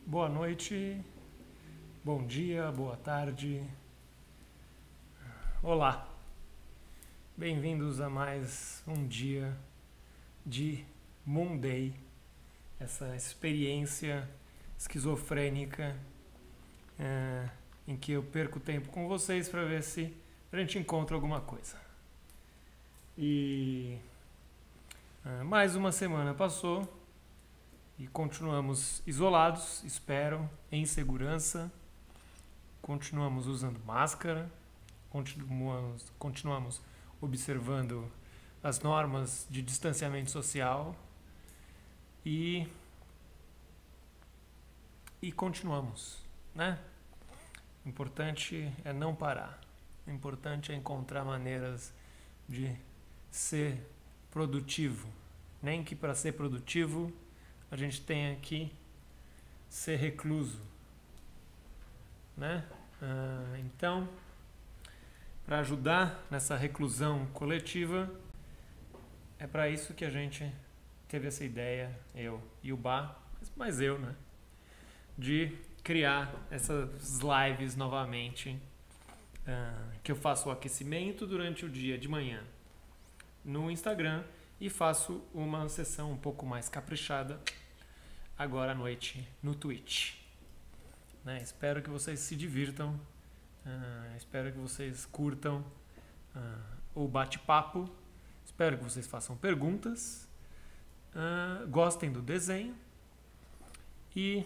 Boa noite, bom dia, boa tarde, olá, bem-vindos a mais um dia de Monday, essa experiência esquizofrênica em que eu perco tempo com vocês para ver se a gente encontra alguma coisa. E mais uma semana passou. E continuamos isolados, espero, em segurança. Continuamos usando máscara. Continuamos observando as normas de distanciamento social. E continuamos, né? O importante é não parar. O importante é encontrar maneiras de ser produtivo. Nem que para ser produtivo a gente tenha que ser recluso, né? Então, para ajudar nessa reclusão coletiva, é para isso que a gente teve essa ideia, eu e o Bá, mas eu, né? De criar essas lives novamente, que eu faço o aquecimento durante o dia de manhã no Instagram e faço uma sessão um pouco mais caprichada agora à noite no Twitch, né? Espero que vocês se divirtam, espero que vocês curtam o bate-papo, espero que vocês façam perguntas, gostem do desenho e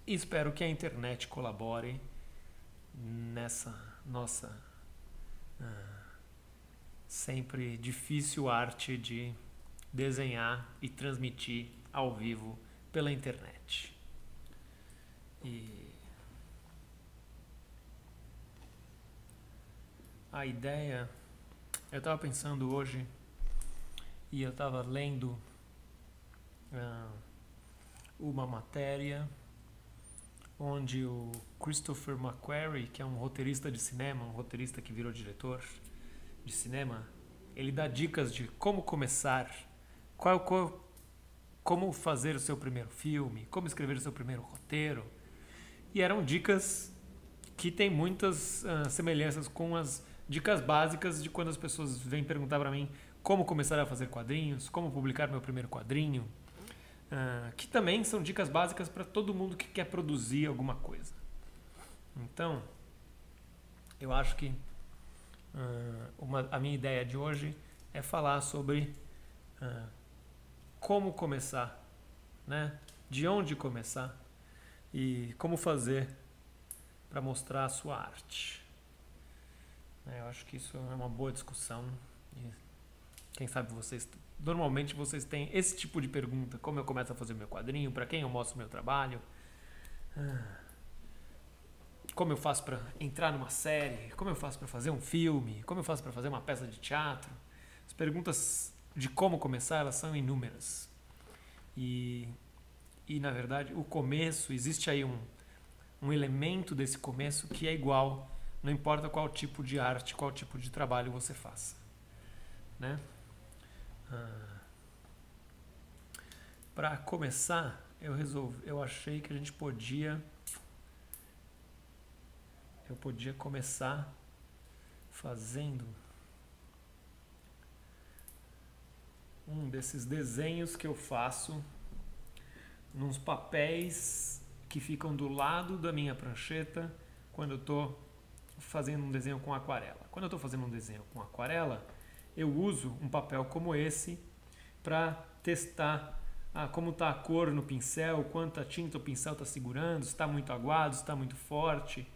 espero que a internet colabore nessa nossa sempre difícil arte de desenhar e transmitir ao vivo pela internet. E a ideia, eu estava pensando hoje e eu estava lendo uma matéria onde o Christopher McQuarrie, que é um roteirista de cinema, um roteirista que virou diretor de cinema, ele dá dicas de como começar, como fazer o seu primeiro filme, como escrever o seu primeiro roteiro. E eram dicas que têm muitas semelhanças com as dicas básicas de quando as pessoas vêm perguntar para mim como começar a fazer quadrinhos, como publicar meu primeiro quadrinho, que também são dicas básicas para todo mundo que quer produzir alguma coisa. Então, eu acho que a minha ideia de hoje é falar sobre como começar, né? De onde começar e como fazer para mostrar a sua arte. Eu acho que isso é uma boa discussão. E quem sabe normalmente vocês têm esse tipo de pergunta: como eu começo a fazer meu quadrinho, para quem eu mostro meu trabalho, como eu faço para entrar numa série, como eu faço para fazer um filme, como eu faço para fazer uma peça de teatro. As perguntas de como começar, elas são inúmeras. E na verdade, o começo, existe aí um elemento desse começo que é igual, não importa qual tipo de arte, qual tipo de trabalho você faça, né? Para começar, eu achei que eu podia começar fazendo um desses desenhos que eu faço nos papéis que ficam do lado da minha prancheta quando eu estou fazendo um desenho com aquarela. Quando eu estou fazendo um desenho com aquarela, eu uso um papel como esse para testar como está a cor no pincel, quanta tinta o pincel está segurando, se está muito aguado, se está muito forte,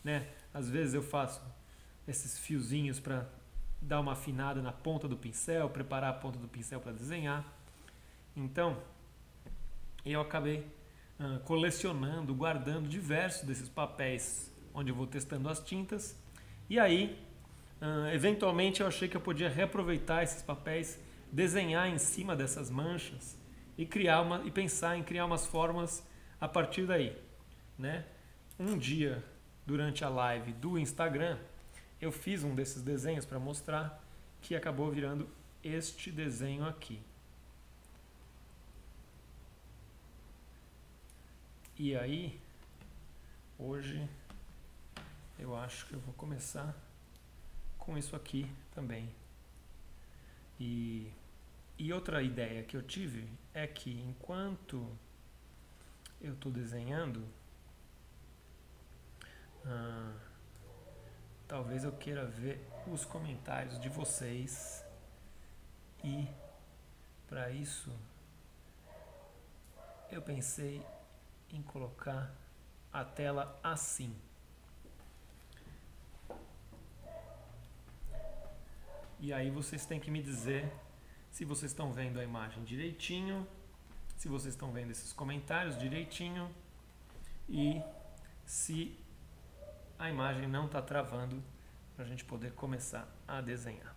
né? Às vezes eu faço esses fiozinhos para dar uma afinada na ponta do pincel, preparar a ponta do pincel para desenhar. Então, eu acabei colecionando, guardando diversos desses papéis onde eu vou testando as tintas. E aí, eventualmente eu achei que eu podia reaproveitar esses papéis, desenhar em cima dessas manchas e pensar em criar umas formas a partir daí, né? Um dia, durante a live do Instagram, eu fiz um desses desenhos para mostrar, que acabou virando este desenho aqui. E aí, hoje, eu acho que eu vou começar com isso aqui também. E outra ideia que eu tive é que enquanto eu estou desenhando, talvez eu queira ver os comentários de vocês, e para isso eu pensei em colocar a tela assim. E aí vocês têm que me dizer se vocês estão vendo a imagem direitinho, se vocês estão vendo esses comentários direitinho e se a imagem não está travando, para a gente poder começar a desenhar.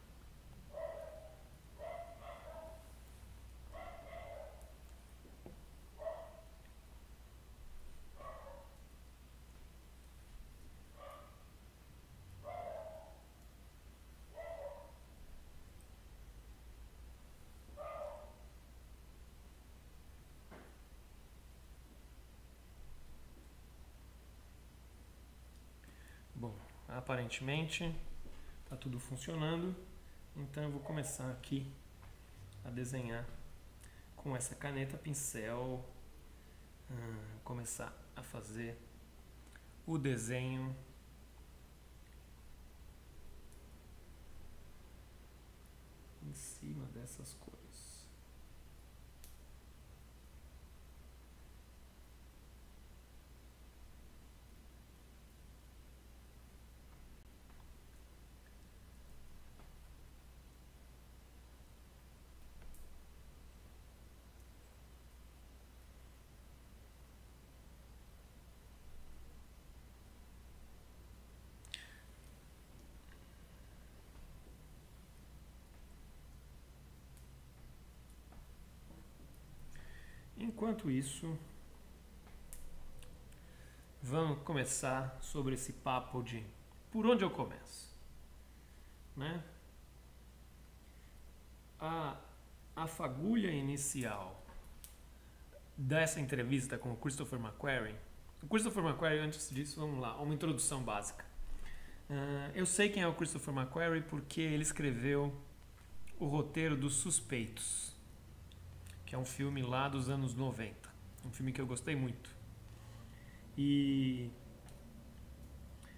Bom, aparentemente está tudo funcionando, então eu vou começar aqui a desenhar com essa caneta pincel, começar a fazer o desenho em cima dessas cores. Enquanto isso, vamos começar sobre esse papo de por onde eu começo, né? A fagulha inicial dessa entrevista com o Christopher McQuarrie. O Christopher McQuarrie, antes disso, vamos lá, uma introdução básica. Eu sei quem é o Christopher McQuarrie porque ele escreveu o roteiro dos Suspeitos, que é um filme lá dos anos 90. Um filme que eu gostei muito. E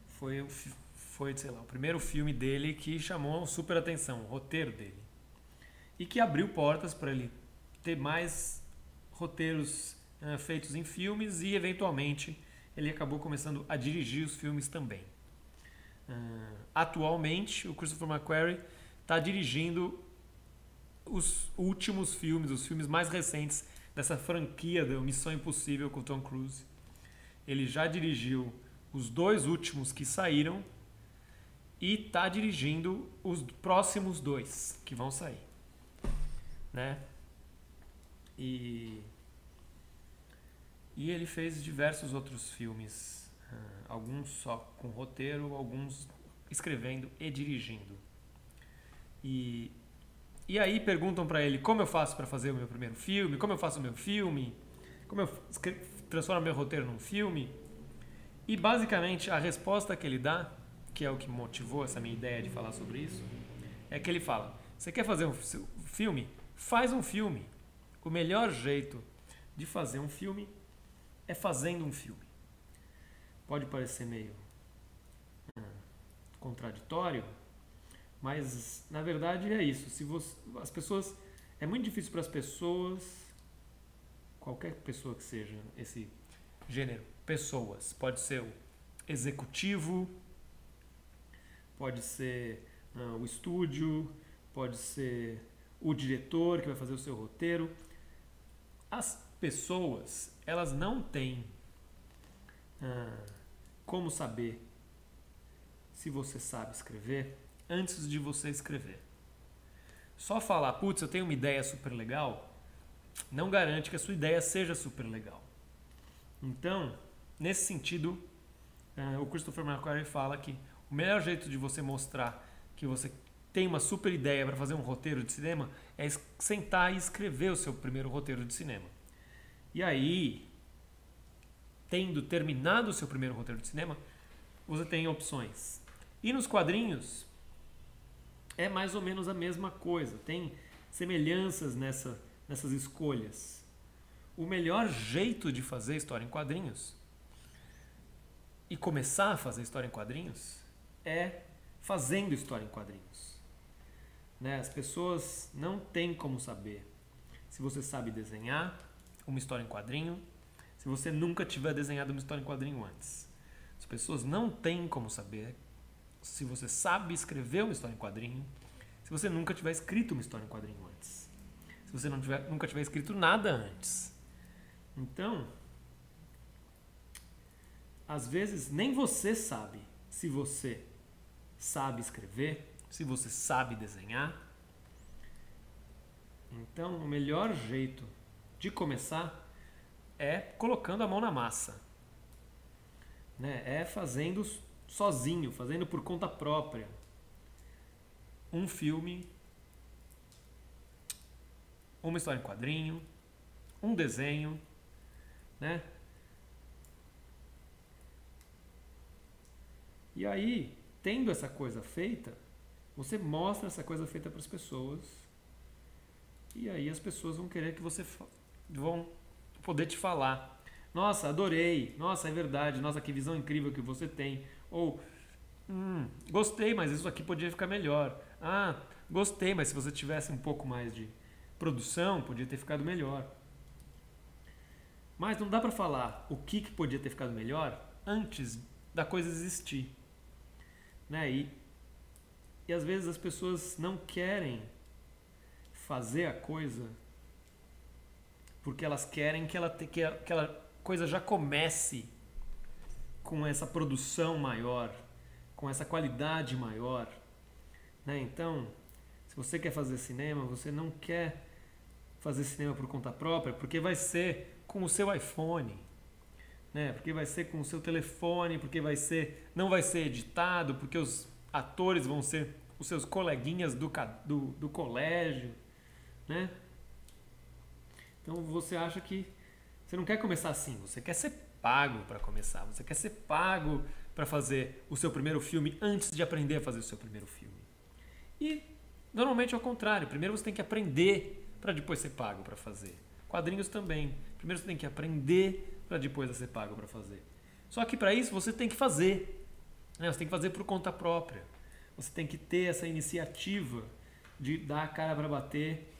foi, sei lá, o primeiro filme dele que chamou super atenção, o roteiro dele. E que abriu portas para ele ter mais roteiros feitos em filmes e, eventualmente, ele acabou começando a dirigir os filmes também. Atualmente, o Christopher McQuarrie está dirigindo os últimos filmes, os filmes mais recentes dessa franquia da Missão Impossível com o Tom Cruise. Ele já dirigiu os 2 últimos que saíram e está dirigindo os próximos 2 que vão sair, né? E ele fez diversos outros filmes, alguns só com roteiro, alguns escrevendo e dirigindo. E aí perguntam para ele como eu faço para fazer o meu primeiro filme, como eu faço o meu filme, como eu transformo meu roteiro num filme. E basicamente a resposta que ele dá, que é o que motivou essa minha ideia de falar sobre isso, é que ele fala: você quer fazer um filme? Faz um filme. O melhor jeito de fazer um filme é fazendo um filme. Pode parecer meio contraditório, mas na verdade é isso. As pessoas, é muito difícil para as pessoas, qualquer pessoa que seja esse gênero, pessoas, pode ser o executivo, pode ser o estúdio, pode ser o diretor que vai fazer o seu roteiro. pessoas, elas não têm como saber se você sabe escrever antes de você escrever. Só falar, putz, eu tenho uma ideia super legal, não garante que a sua ideia seja super legal. Então, nesse sentido, o Christopher McQuarrie fala que o melhor jeito de você mostrar que você tem uma super ideia para fazer um roteiro de cinema é sentar e escrever o seu primeiro roteiro de cinema. E aí, tendo terminado o seu primeiro roteiro de cinema, você tem opções. E nos quadrinhos é mais ou menos a mesma coisa, tem semelhanças nessas escolhas. O melhor jeito de fazer história em quadrinhos e começar a fazer história em quadrinhos é fazendo história em quadrinhos. Né? As pessoas não têm como saber se você sabe desenhar uma história em quadrinho, se você nunca tiver desenhado uma história em quadrinho antes. As pessoas não têm como saber se você sabe escrever uma história em quadrinho, se você nunca tiver escrito uma história em quadrinho antes. Se você nunca tiver escrito nada antes. Então, às vezes nem você sabe se você sabe escrever, se você sabe desenhar. Então, o melhor jeito de começar é colocando a mão na massa. Né? É fazendo sozinho, fazendo por conta própria. Um filme, uma história em quadrinho, um desenho, né? E aí, tendo essa coisa feita, você mostra essa coisa feita para as pessoas. E aí as pessoas vão querer que você vão poder te falar: nossa, adorei, nossa, é verdade, nossa, que visão incrível que você tem. Ou gostei, mas isso aqui podia ficar melhor. Ah, gostei, mas se você tivesse um pouco mais de produção, podia ter ficado melhor. Mas não dá para falar o que podia ter ficado melhor antes da coisa existir. Né? E às vezes as pessoas não querem fazer a coisa porque elas querem que aquela coisa já comece com essa produção maior, com essa qualidade maior. Né? Então, se você quer fazer cinema, você não quer fazer cinema por conta própria, porque vai ser com o seu iPhone, né? Porque vai ser com o seu telefone, porque não vai ser editado, porque os atores vão ser os seus coleguinhas do colégio, né? Então você acha que você não quer começar assim, você quer ser pago para começar, você quer ser pago para fazer o seu primeiro filme antes de aprender a fazer o seu primeiro filme. E normalmente é o contrário, primeiro você tem que aprender para depois ser pago para fazer. Quadrinhos também, primeiro você tem que aprender para depois ser pago para fazer. Só que para isso você tem que fazer, né? Você tem que fazer por conta própria, você tem que ter essa iniciativa de dar a cara para bater,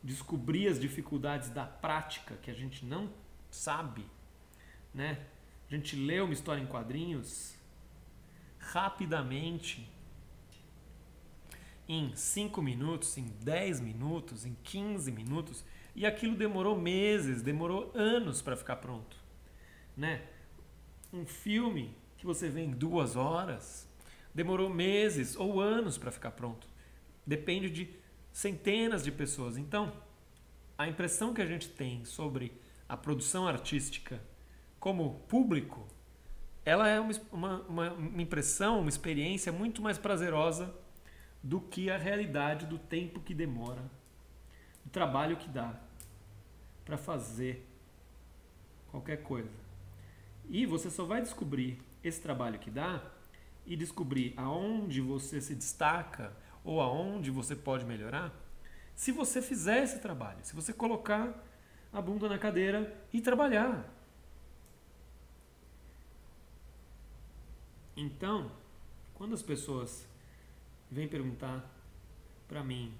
descobrir as dificuldades da prática que a gente não sabe, né? A gente lê uma história em quadrinhos rapidamente, em 5 minutos, em 10 minutos, em 15 minutos, e aquilo demorou meses, demorou anos para ficar pronto, né? Um filme que você vê em 2 horas demorou meses ou anos para ficar pronto. Depende de centenas de pessoas. Então, a impressão que a gente tem sobre a produção artística como público, ela é uma impressão, uma experiência muito mais prazerosa do que a realidade do tempo que demora, do trabalho que dá para fazer qualquer coisa. E você só vai descobrir esse trabalho que dá e descobrir aonde você se destaca ou aonde você pode melhorar se você fizer esse trabalho, se você colocar a bunda na cadeira e trabalhar. Então, quando as pessoas vêm perguntar para mim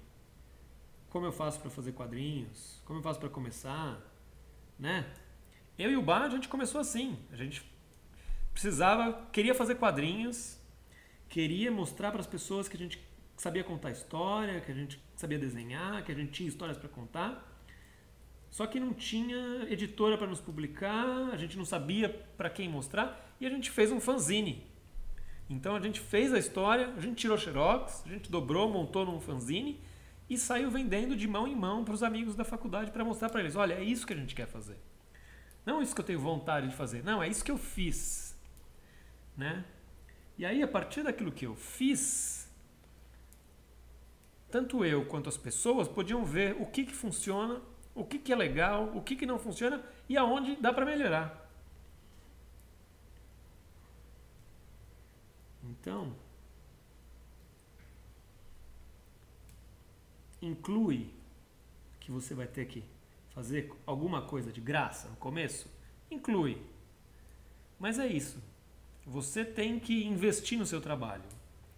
como eu faço para fazer quadrinhos, como eu faço para começar, né? Eu e o Bar, a gente começou assim. A gente queria fazer quadrinhos, queria mostrar para as pessoas que a gente sabia contar história, que a gente sabia desenhar, que a gente tinha histórias para contar. Só que não tinha editora para nos publicar, a gente não sabia para quem mostrar e a gente fez um fanzine. Então a gente fez a história, a gente tirou xerox, a gente dobrou, montou num fanzine e saiu vendendo de mão em mão para os amigos da faculdade para mostrar para eles, olha, é isso que a gente quer fazer. Não isso que eu tenho vontade de fazer, não, é isso que eu fiz. Né? E aí, a partir daquilo que eu fiz, tanto eu quanto as pessoas podiam ver o que funciona, o que é legal, o que não funciona e aonde dá para melhorar. Então, inclui que você vai ter que fazer alguma coisa de graça no começo? Inclui. Mas é isso. Você tem que investir no seu trabalho.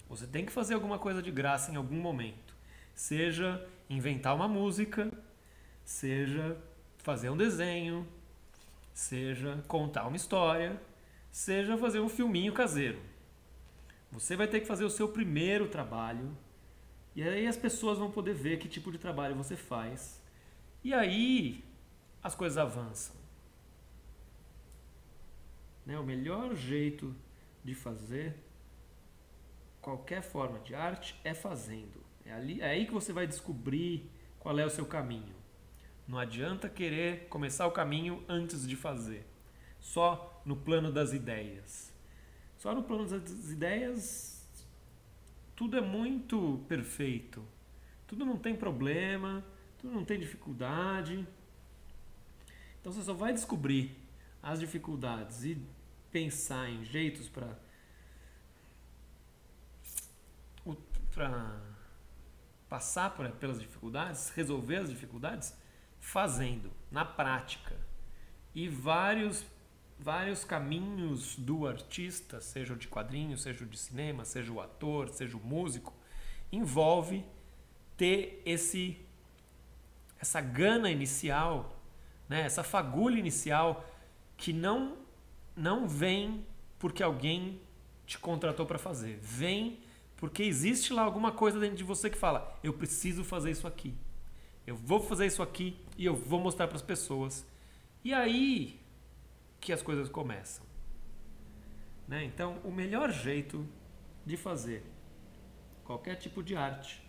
Você tem que fazer alguma coisa de graça em algum momento. Seja inventar uma música, seja fazer um desenho, seja contar uma história, seja fazer um filminho caseiro. Você vai ter que fazer o seu primeiro trabalho e aí as pessoas vão poder ver que tipo de trabalho você faz. E aí as coisas avançam. Né? O melhor jeito de fazer qualquer forma de arte é fazendo. É aí que você vai descobrir qual é o seu caminho. Não adianta querer começar o caminho antes de fazer. Só no plano das ideias. Só no plano das ideias tudo é muito perfeito. Tudo não tem problema, tudo não tem dificuldade. Então você só vai descobrir as dificuldades e pensar em jeitos para passar pelas dificuldades, resolver as dificuldades, fazendo, na prática. E vários caminhos do artista, seja o de quadrinhos, seja o de cinema, seja o ator, seja o músico, envolve ter essa gana inicial, né, essa fagulha inicial que não vem porque alguém te contratou para fazer. Vem porque existe lá alguma coisa dentro de você que fala, eu preciso fazer isso aqui. Eu vou fazer isso aqui e eu vou mostrar para as pessoas. E aí que as coisas começam. Né? Então, o melhor jeito de fazer qualquer tipo de arte,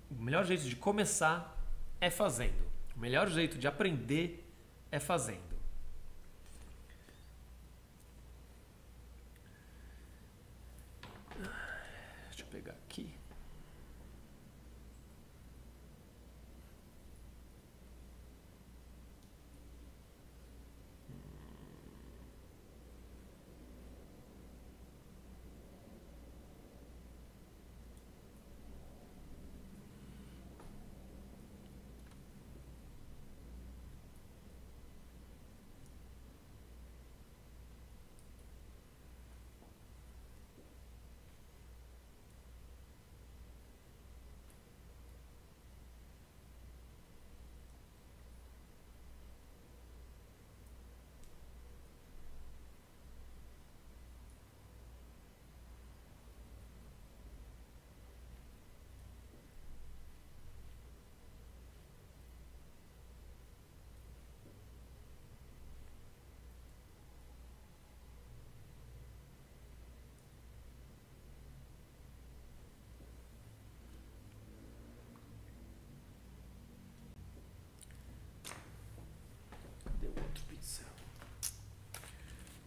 o melhor jeito de começar é fazendo. O melhor jeito de aprender é fazendo. Deixa eu pegar aqui.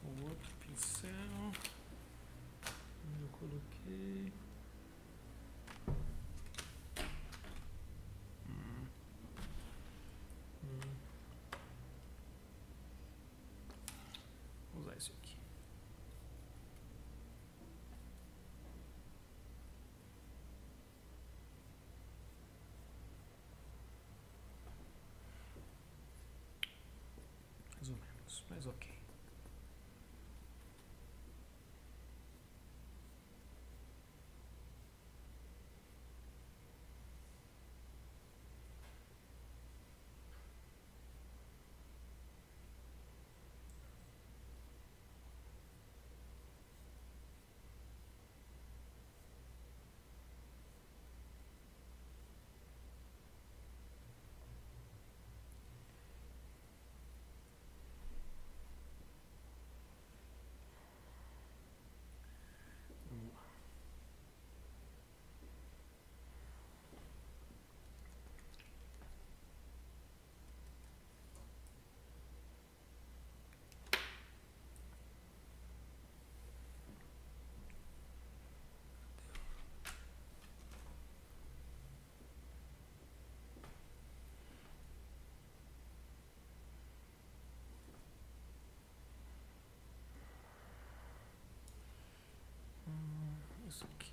O outro pincel eu coloquei. Vou usar isso aqui. Mais ou menos, mas ok.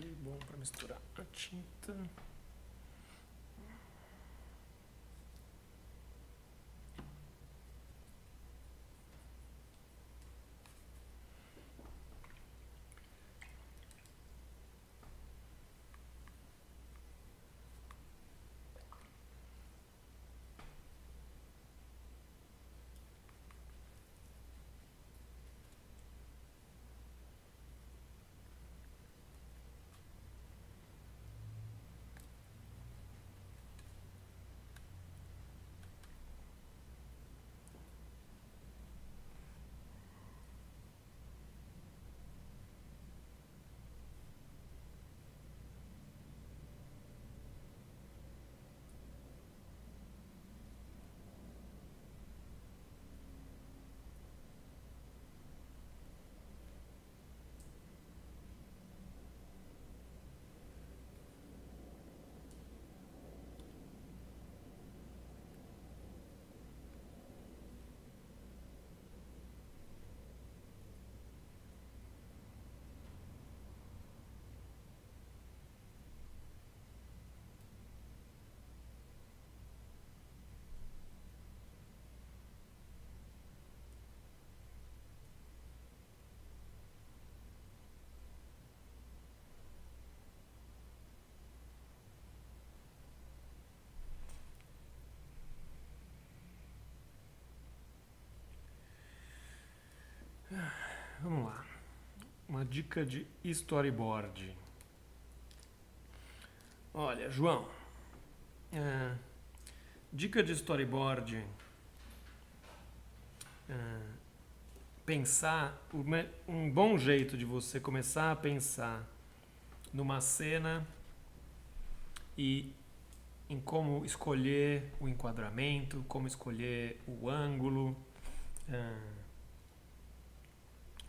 aqui, bom para misturar a tinta. Vamos lá. Uma dica de storyboard. Olha, João. Dica de storyboard. Pensar. Um bom jeito de você começar a pensar numa cena e em como escolher o enquadramento, como escolher o ângulo.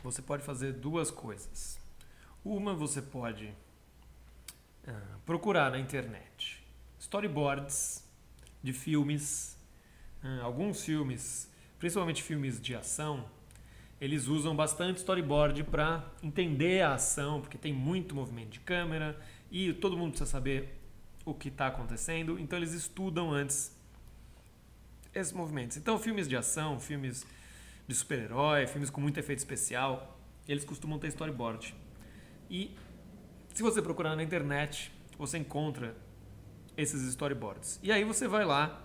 Você pode fazer duas coisas. Uma, você pode procurar na internet storyboards de filmes. Alguns filmes, principalmente filmes de ação, eles usam bastante storyboard para entender a ação, porque tem muito movimento de câmera e todo mundo precisa saber o que está acontecendo, então eles estudam antes esses movimentos. Então, filmes de ação, filmes de super-herói, filmes com muito efeito especial, eles costumam ter storyboard. E se você procurar na internet, você encontra esses storyboards. E aí você vai lá,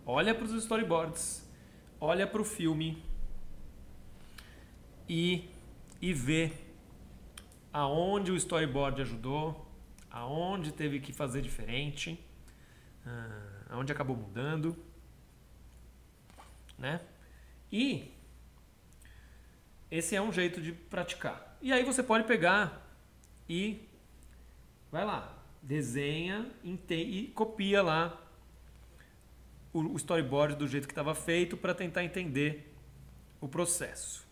olha para os storyboards, olha para o filme e vê aonde o storyboard ajudou, aonde teve que fazer diferente, aonde acabou mudando, né? E esse é um jeito de praticar. E aí você pode pegar e vai lá, desenha e copia lá o storyboard do jeito que estava feito para tentar entender o processo.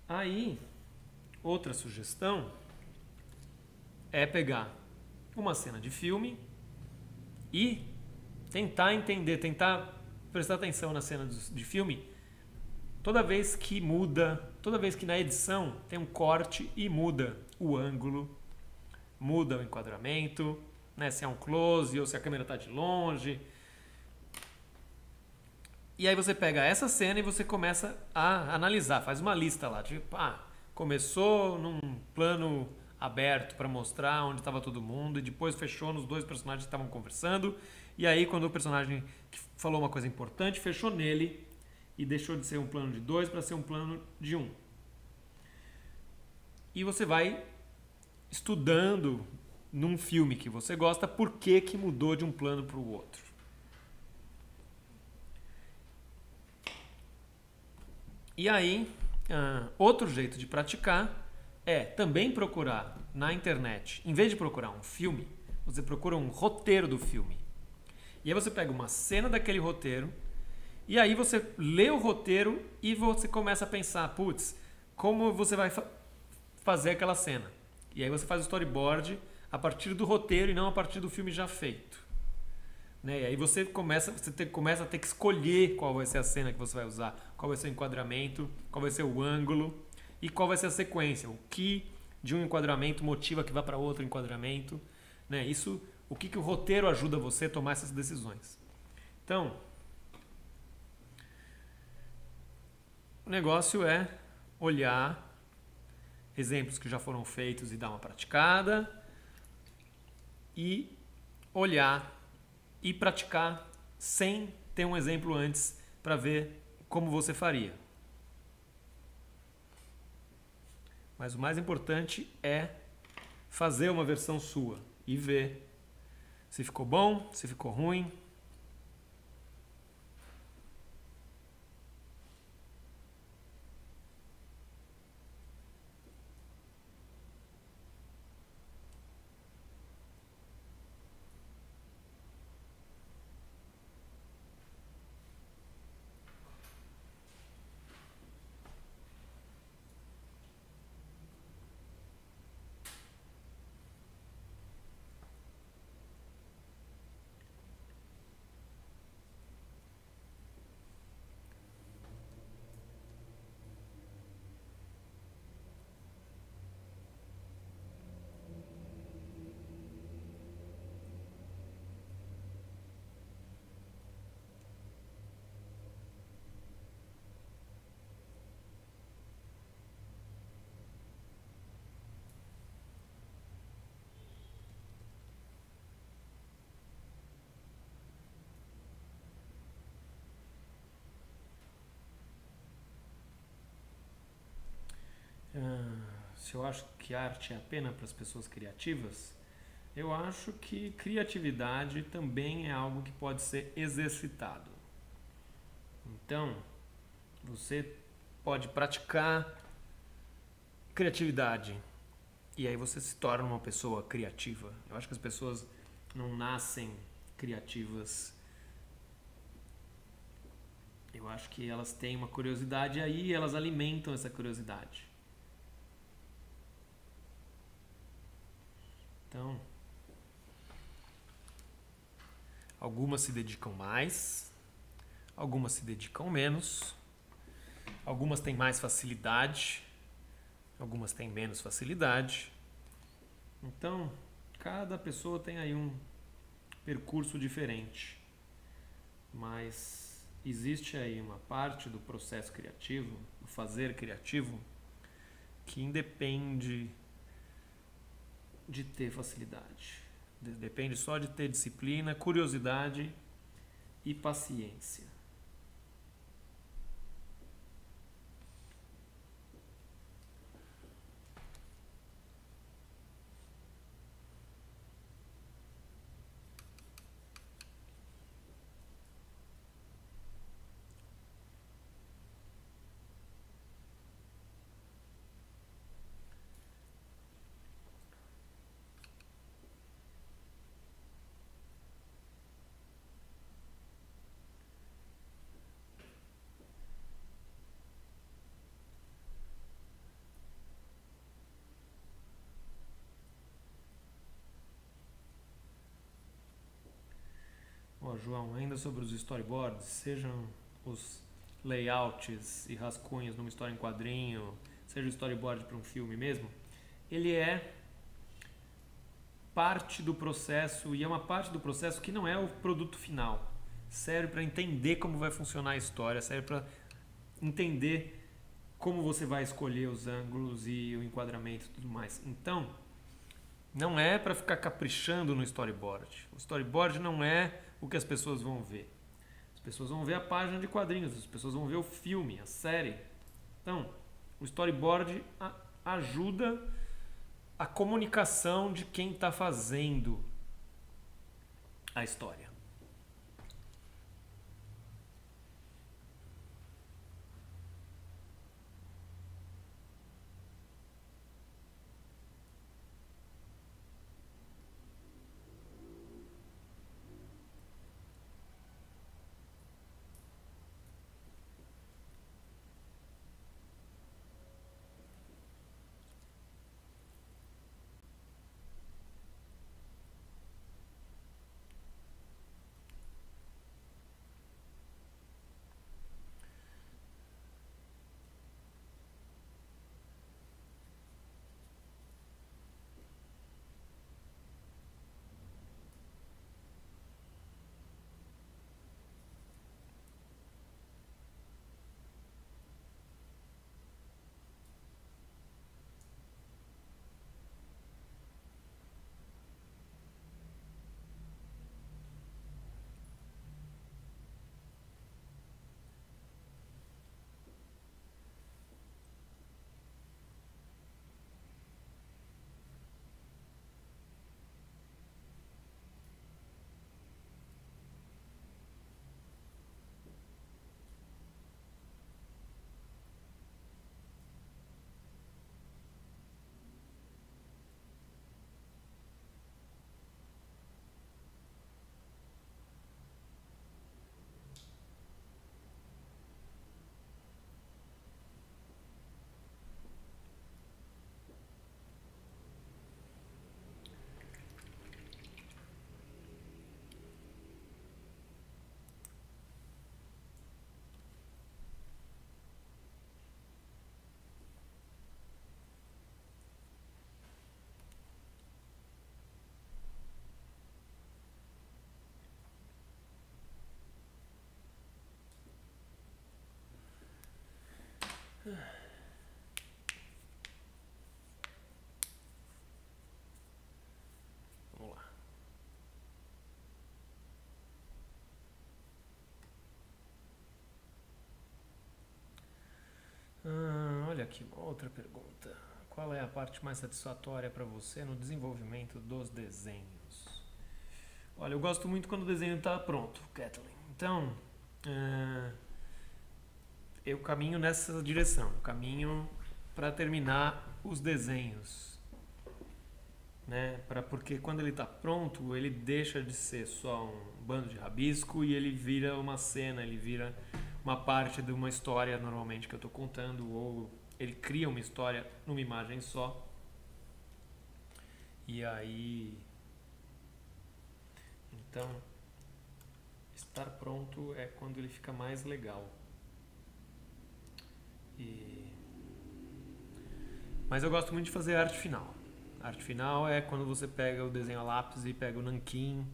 Aí, outra sugestão é pegar uma cena de filme e tentar entender, tentar prestar atenção na cena de filme. Toda vez que muda, toda vez que na edição tem um corte e muda o ângulo, muda o enquadramento, né? Se é um close ou se a câmera está de longe. E aí você pega essa cena e você começa a analisar, faz uma lista lá, tipo, começou num plano aberto para mostrar onde estava todo mundo e depois fechou nos dois personagens que estavam conversando. E aí quando o personagem que falou uma coisa importante, fechou nele e deixou de ser um plano de 2 para ser um plano de 1. E você vai estudando num filme que você gosta por que mudou de um plano para o outro. E aí, outro jeito de praticar é também procurar na internet, em vez de procurar um filme, você procura um roteiro do filme. E aí você pega uma cena daquele roteiro, e aí você lê o roteiro e você começa a pensar, putz, como você vai fazer aquela cena. E aí você faz o storyboard a partir do roteiro e não a partir do filme já feito. Né? E aí você começa a ter que escolher qual vai ser a cena que você vai usar, qual vai ser o enquadramento, qual vai ser o ângulo e qual vai ser a sequência, o que de um enquadramento motiva que vá para outro enquadramento, né? Isso, o que o roteiro ajuda você a tomar essas decisões. Então, o negócio é olhar exemplos que já foram feitos e dar uma praticada, e olhar e praticar sem ter um exemplo antes para ver como você faria. Mas o mais importante é fazer uma versão sua e ver se ficou bom, se ficou ruim. Se eu acho que arte é apenas para as pessoas criativas, eu acho que criatividade também é algo que pode ser exercitado. Então, você pode praticar criatividade e aí você se torna uma pessoa criativa. Eu acho que as pessoas não nascem criativas. Eu acho que elas têm uma curiosidade e aí elas alimentam essa curiosidade. Então, algumas se dedicam mais, algumas se dedicam menos, algumas têm mais facilidade, algumas têm menos facilidade. Então, cada pessoa tem aí um percurso diferente. Mas existe aí uma parte do processo criativo, do fazer criativo, que independe de ter facilidade. Depende só de ter disciplina, curiosidade e paciência. João, ainda sobre os storyboards, sejam os layouts e rascunhos numa história em quadrinho, seja o storyboard para um filme mesmo, ele é parte do processo e é uma parte do processo que não é o produto final. Serve para entender como vai funcionar a história, serve para entender como você vai escolher os ângulos e o enquadramento e tudo mais. Então, não é para ficar caprichando no storyboard. O storyboard não é o que as pessoas vão ver. As pessoas vão ver a página de quadrinhos, as pessoas vão ver o filme, a série. Então, o storyboard ajuda a comunicação de quem está fazendo a história. aqui uma outra pergunta. Qual é a parte mais satisfatória para você no desenvolvimento dos desenhos? Olha, eu gosto muito quando o desenho está pronto, Kathleen. Então, eu caminho nessa direção. Caminho para terminar os desenhos, né? Porque quando ele está pronto, ele deixa de ser só um bando de rabisco e ele vira uma cena, ele vira uma parte de uma história normalmente que eu estou contando, ou ele cria uma história numa imagem só. E aí, então, estar pronto é quando ele fica mais legal. Mas eu gosto muito de fazer arte final. Arte final é quando você pega o desenho a lápis e pega o nanquim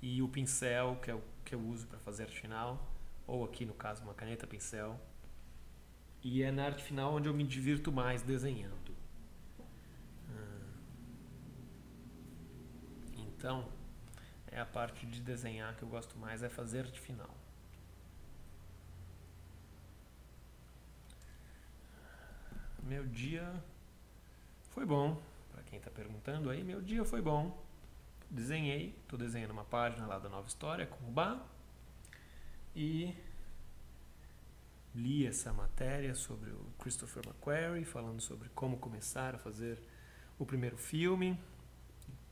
e o pincel, que é o que eu uso para fazer arte final, ou aqui no caso uma caneta pincel. E é na arte final onde eu me divirto mais desenhando. Então, é a parte de desenhar que eu gosto mais, é fazer arte final. Meu dia foi bom, para quem está perguntando aí, meu dia foi bom. Desenhei, estou desenhando uma página lá da Nova História com o Bá e li essa matéria sobre o Christopher McQuarrie, falando sobre como começar a fazer o primeiro filme,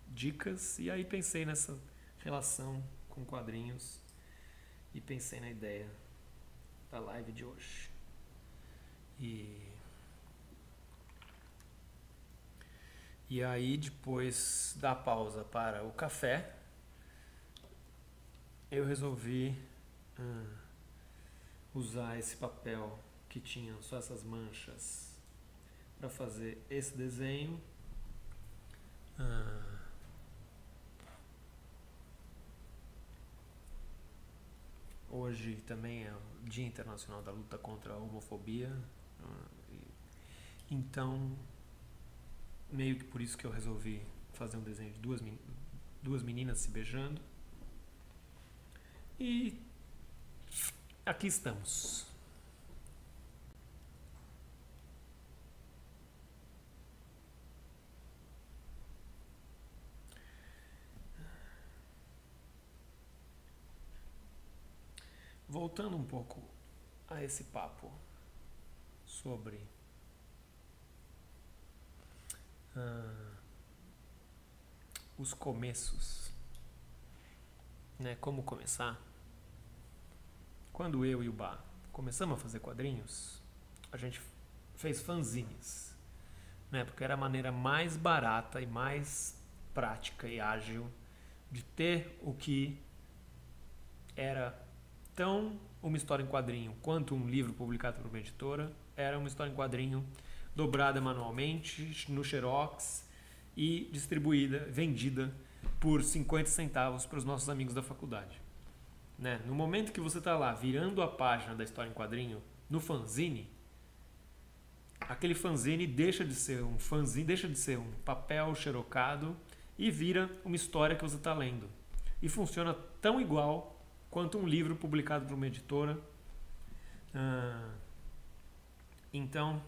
dicas, e aí pensei nessa relação com quadrinhos e pensei na ideia da live de hoje. E aí, depois da pausa para o café, eu resolvi usar esse papel que tinha só essas manchas para fazer esse desenho. Hoje também é o Dia Internacional da Luta contra a Homofobia. Então, meio que por isso que eu resolvi fazer um desenho de duas meninas se beijando. E aqui estamos. Voltando um pouco a esse papo sobre os começos, né? Como começar? Quando eu e o Bá começamos a fazer quadrinhos, a gente fez fanzines, né? Porque era a maneira mais barata e mais prática e ágil de ter o que era tão uma história em quadrinho quanto um livro publicado por uma editora. Era uma história em quadrinho dobrada manualmente no Xerox e distribuída, vendida por 50 centavos para os nossos amigos da faculdade, né? No momento que você está lá virando a página da história em quadrinho no fanzine, aquele fanzine deixa de ser um fanzine, deixa de ser um papel xerocado e vira uma história que você está lendo. E funciona tão igual quanto um livro publicado por uma editora. Então,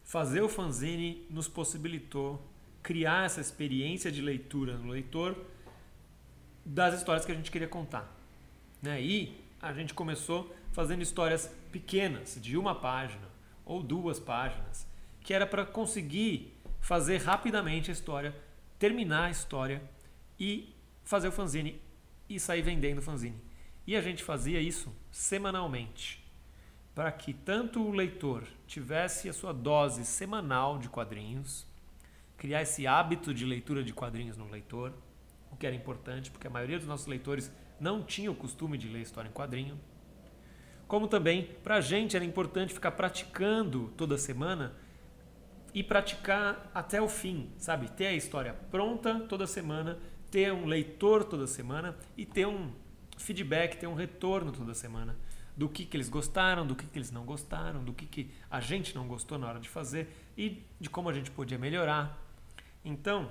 fazer o fanzine nos possibilitou criar essa experiência de leitura no leitor das histórias que a gente queria contar, né? E a gente começou fazendo histórias pequenas, de uma página ou 2 páginas, que era para conseguir fazer rapidamente a história, terminar a história e fazer o fanzine e sair vendendo o fanzine. E a gente fazia isso semanalmente, para que tanto o leitor tivesse a sua dose semanal de quadrinhos, criar esse hábito de leitura de quadrinhos no leitor, o que era importante, porque a maioria dos nossos leitores não tinha o costume de ler história em quadrinho. Como também, para a gente era importante ficar praticando toda semana e praticar até o fim, sabe? Ter a história pronta toda semana, ter um leitor toda semana e ter um feedback, ter um retorno toda semana do que eles gostaram, do que eles não gostaram, do que a gente não gostou na hora de fazer e de como a gente podia melhorar. Então,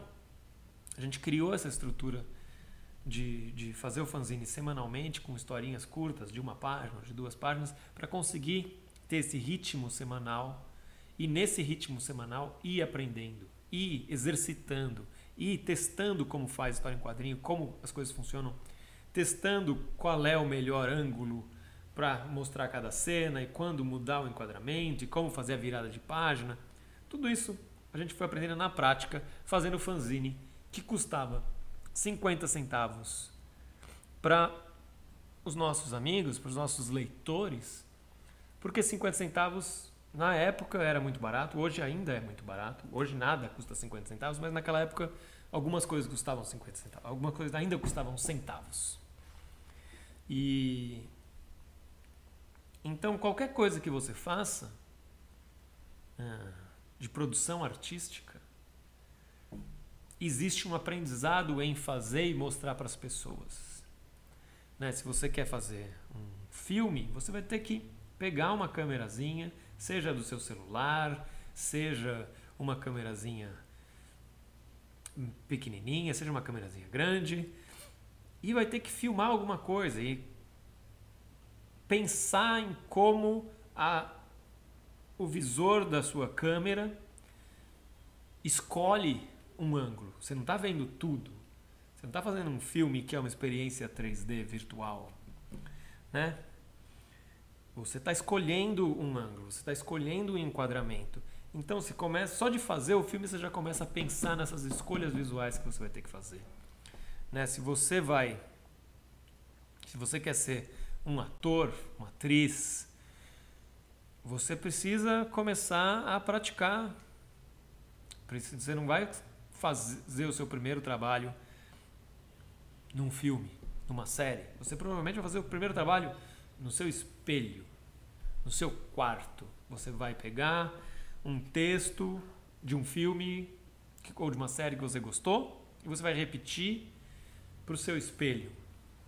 a gente criou essa estrutura de fazer o fanzine semanalmente com historinhas curtas de 1 página, de 2 páginas, para conseguir ter esse ritmo semanal e nesse ritmo semanal ir aprendendo, ir exercitando, ir testando como faz história em quadrinho, como as coisas funcionam, testando qual é o melhor ângulo para mostrar cada cena e quando mudar o enquadramento e como fazer a virada de página. Tudo isso a gente foi aprendendo na prática, fazendo fanzine que custava 50 centavos para os nossos amigos, para os nossos leitores, porque 50 centavos na época era muito barato, hoje ainda é muito barato, hoje nada custa 50 centavos, mas naquela época algumas coisas custavam 50 centavos, algumas coisas ainda custavam centavos. E então qualquer coisa que você faça de produção artística, existe um aprendizado em fazer e mostrar para as pessoas. Né? Se você quer fazer um filme, você vai ter que pegar uma câmerazinha, seja do seu celular, seja uma câmerazinha pequenininha, seja uma câmerazinha grande, e vai ter que filmar alguma coisa e pensar em como o visor da sua câmera escolhe um ângulo. Você não está vendo tudo. Você não está fazendo um filme que é uma experiência 3D virtual, né? Você está escolhendo um ângulo, você está escolhendo um enquadramento. Então, se começa só de fazer o filme, você já começa a pensar nessas escolhas visuais que você vai ter que fazer, né? Se você quer ser um ator, uma atriz, você precisa começar a praticar. Você não vai fazer o seu primeiro trabalho num filme, numa série. Você provavelmente vai fazer o primeiro trabalho no seu espelho, no seu quarto. Você vai pegar um texto de um filme ou de uma série que você gostou e você vai repetir para o seu espelho.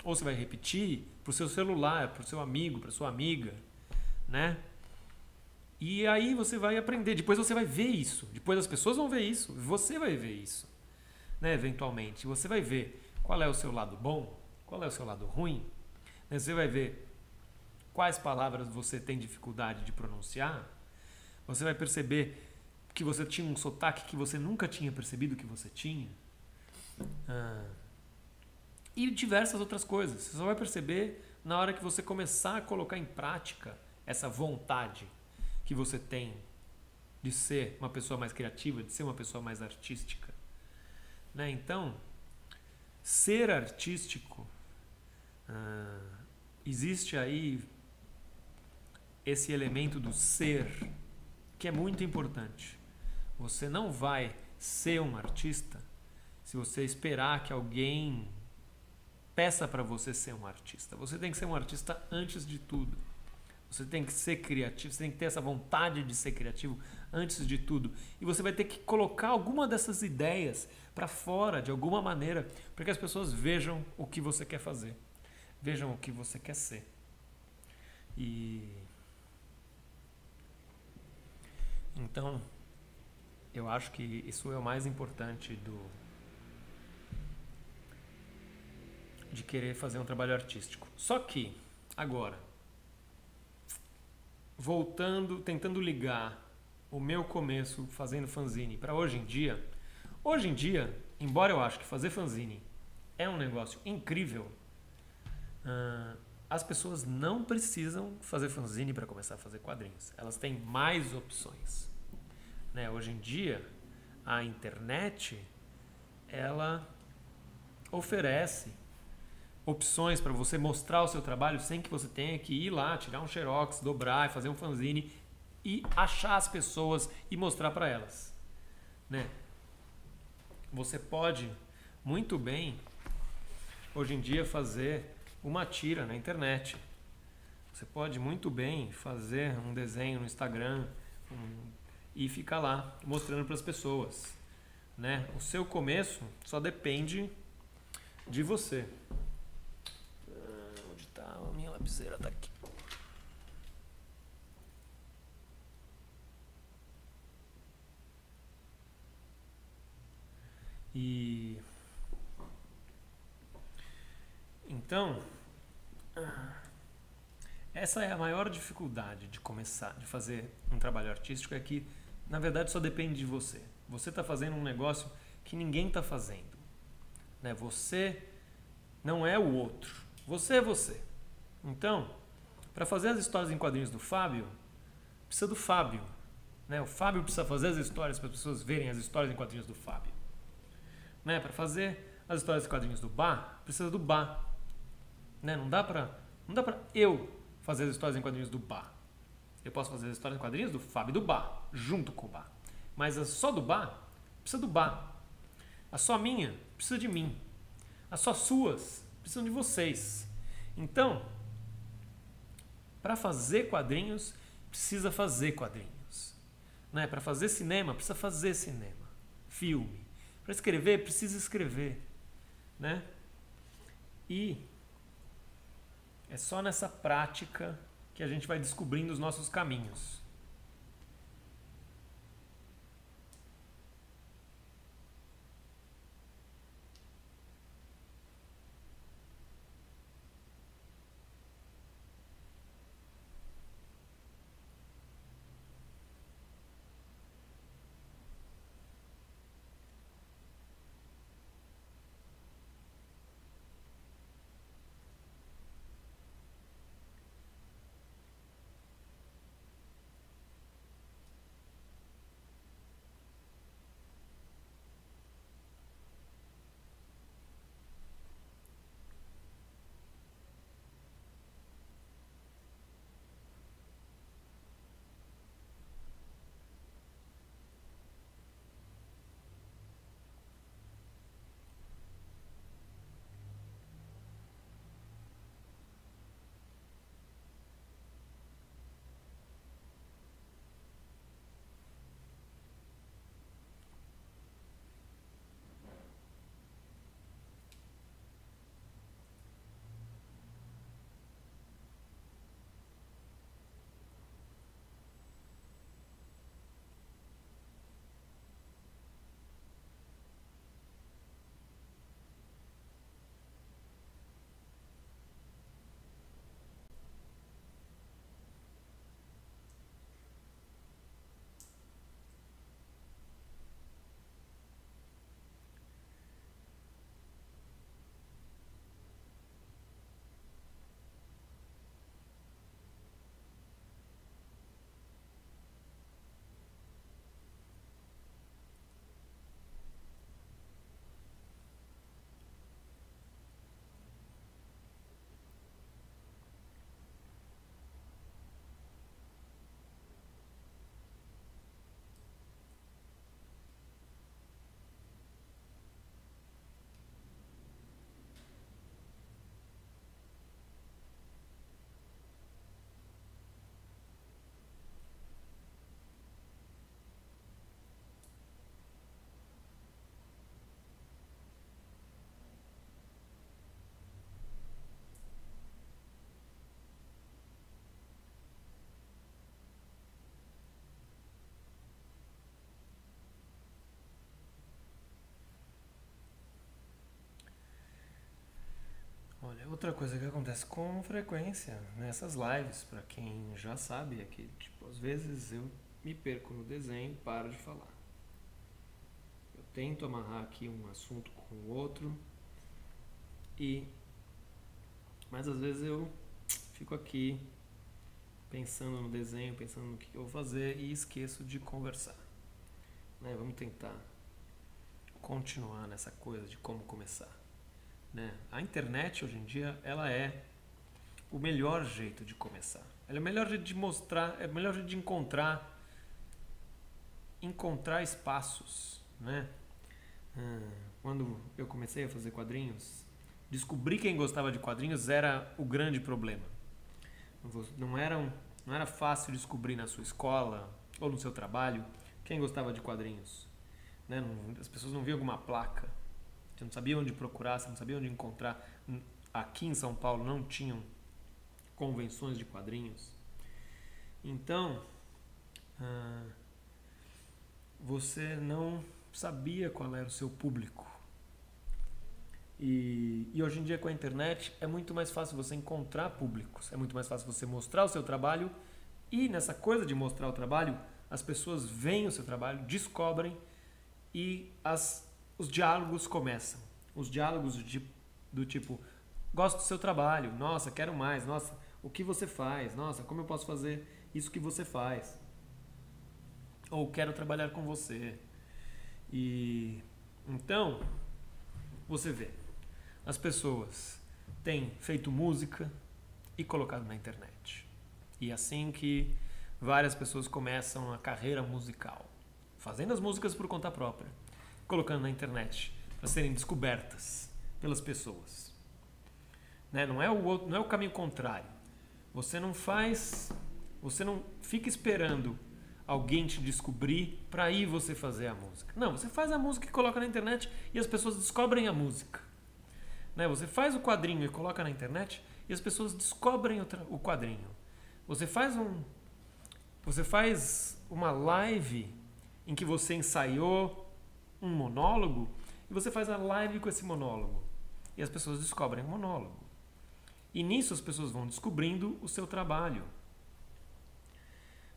Ou você vai repetir para o seu celular, para o seu amigo, para a sua amiga, né? E aí você vai aprender. Depois você vai ver isso. Depois as pessoas vão ver isso. Você vai ver isso, né? Eventualmente. Você vai ver qual é o seu lado bom, qual é o seu lado ruim. Você vai ver quais palavras você tem dificuldade de pronunciar. Você vai perceber que você tinha um sotaque que você nunca tinha percebido que você tinha. E diversas outras coisas. Você só vai perceber na hora que você começar a colocar em prática essa vontade que você tem de ser uma pessoa mais criativa, de ser uma pessoa mais artística, né? Então, ser artístico, existe aí esse elemento do ser que é muito importante. Você não vai ser um artista se você esperar que alguém peça para você ser um artista. Você tem que ser um artista antes de tudo. Você tem que ser criativo, você tem que ter essa vontade de ser criativo antes de tudo. E você vai ter que colocar alguma dessas ideias para fora de alguma maneira, para que as pessoas vejam o que você quer fazer, vejam o que você quer ser. E então, eu acho que isso é o mais importante de querer fazer um trabalho artístico. Só que, agora, tentando ligar o meu começo fazendo fanzine para hoje em dia, embora eu acho que fazer fanzine é um negócio incrível, as pessoas não precisam fazer fanzine para começar a fazer quadrinhos. Elas têm mais opções, né? Hoje em dia, a internet, ela oferece opções para você mostrar o seu trabalho sem que você tenha que ir lá, tirar um xerox, dobrar, fazer um fanzine e achar as pessoas e mostrar para elas, né? Você pode muito bem, hoje em dia, fazer uma tira na internet. Você pode muito bem fazer um desenho no Instagram e ficar lá mostrando para as pessoas, né? O seu começo só depende de você. Onde está a minha lapiseira? Está aqui. E então, essa é a maior dificuldade de começar, de fazer um trabalho artístico, é que na verdade só depende de você. Você está fazendo um negócio que ninguém está fazendo, né? Você não é o outro, você é você. Então, para fazer as histórias em quadrinhos do Fábio, precisa do Fábio, né? O Fábio precisa fazer as histórias para as pessoas verem as histórias em quadrinhos do Fábio, né? Para fazer as histórias em quadrinhos do Bá, precisa do Bá, né? Não dá para eu fazer as histórias em quadrinhos do Bá. Eu posso fazer as histórias em quadrinhos do Fábio e do Bá, junto com o Bá. Mas a só do Bá precisa do Bá. A só minha precisa de mim. As só suas precisam de vocês. Então, para fazer quadrinhos, precisa fazer quadrinhos, né? Para fazer cinema, precisa fazer cinema. Filme. Para escrever, precisa escrever, né? E é só nessa prática que a gente vai descobrindo os nossos caminhos. Olha, outra coisa que acontece com frequência nessas lives, para quem já sabe, é que tipo, às vezes eu me perco no desenho e paro de falar. Eu tento amarrar aqui um assunto com o outro, mas às vezes eu fico aqui pensando no desenho, pensando no que eu vou fazer e esqueço de conversar, né? Vamos tentar continuar nessa coisa de como começar, né? A internet hoje em dia ela é o melhor jeito de começar. Ela é o melhor jeito de mostrar, é o melhor jeito de encontrar espaços, né? Quando eu comecei a fazer quadrinhos, descobrir quem gostava de quadrinhos era o grande problema. Não era fácil descobrir na sua escola ou no seu trabalho quem gostava de quadrinhos, né? As pessoas não viam alguma placa. Você não sabia onde procurar, você não sabia onde encontrar. Aqui em São Paulo não tinham convenções de quadrinhos. Então, você não sabia qual era o seu público. E hoje em dia com a internet é muito mais fácil você encontrar públicos, é muito mais fácil você mostrar o seu trabalho e nessa coisa de mostrar o trabalho as pessoas veem o seu trabalho, descobrem e os diálogos começam. Os diálogos do tipo, gosto do seu trabalho, nossa, quero mais, nossa, o que você faz, nossa, como eu posso fazer isso que você faz? Ou quero trabalhar com você. E então, você vê, as pessoas têm feito música e colocado na internet. E é assim que várias pessoas começam a carreira musical, fazendo as músicas por conta própria, colocando na internet para serem descobertas pelas pessoas. Né? Não é o caminho contrário. Você não fica esperando alguém te descobrir para aí você fazer a música. Não, você faz a música e coloca na internet e as pessoas descobrem a música. Né? Você faz o quadrinho e coloca na internet e as pessoas descobrem o quadrinho. Você faz uma live em que você ensaiou um monólogo e você faz a live com esse monólogo. E as pessoas descobrem o monólogo. E nisso as pessoas vão descobrindo o seu trabalho.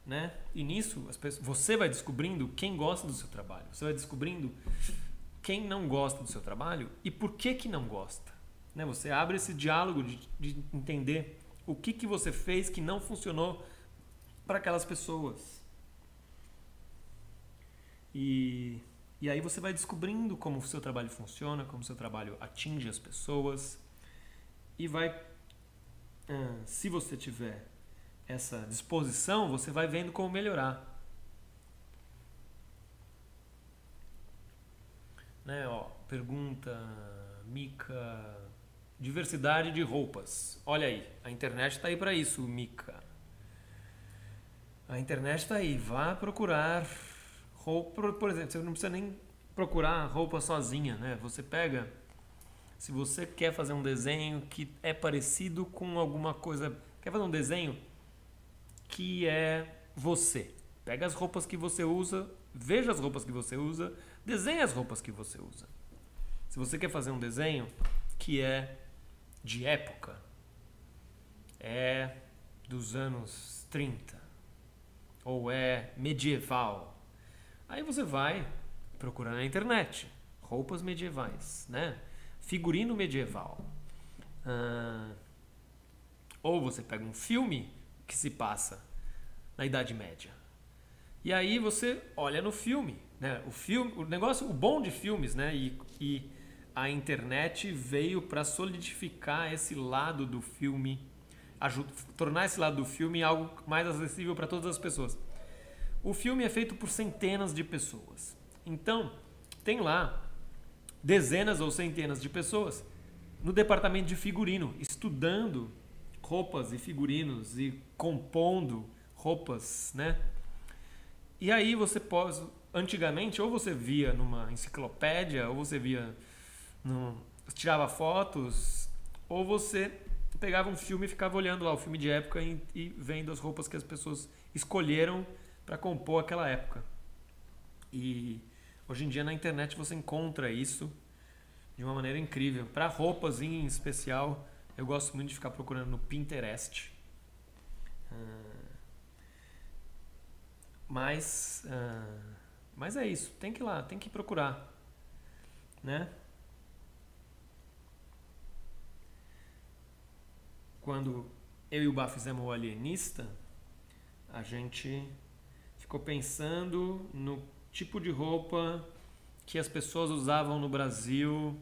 Né? E nisso você vai descobrindo quem gosta do seu trabalho. Você vai descobrindo quem não gosta do seu trabalho e por que não gosta. Né? Você abre esse diálogo de entender o que você fez que não funcionou para aquelas pessoas. E aí você vai descobrindo como o seu trabalho funciona, como o seu trabalho atinge as pessoas. E se você tiver essa disposição, você vai vendo como melhorar. Né? Ó, pergunta, Mica, diversidade de roupas. Olha aí, a internet está aí para isso, Mica. A internet está aí, vá procurar roupa, por exemplo, você não precisa nem procurar roupa sozinha, né? Você pega, se você quer fazer um desenho que é parecido com alguma coisa, quer fazer um desenho que é você. Pega as roupas que você usa, veja as roupas que você usa, desenhe as roupas que você usa. Se você quer fazer um desenho que é de época, é dos anos 30, ou é medieval, aí você vai procurar na internet roupas medievais, né? Figurino medieval. Ou você pega um filme que se passa na Idade Média. E aí você olha no filme, né? O bom de filmes, né? E a internet veio para solidificar esse lado do filme, tornar esse lado do filme algo mais acessível para todas as pessoas. O filme é feito por centenas de pessoas. Então, tem lá dezenas ou centenas de pessoas no departamento de figurino, estudando roupas e figurinos e compondo roupas, né? E aí você pode, antigamente, ou você via numa enciclopédia, ou você tirava fotos, ou você pegava um filme e ficava olhando lá o filme de época e vendo as roupas que as pessoas escolheram para compor aquela época. E hoje em dia na internet você encontra isso de uma maneira incrível. Para roupas em especial, eu gosto muito de ficar procurando no Pinterest. Mas é isso, tem que ir lá, tem que procurar, né? Quando eu e o Bá fizemos o Alienista, a gente ficou pensando no tipo de roupa que as pessoas usavam no Brasil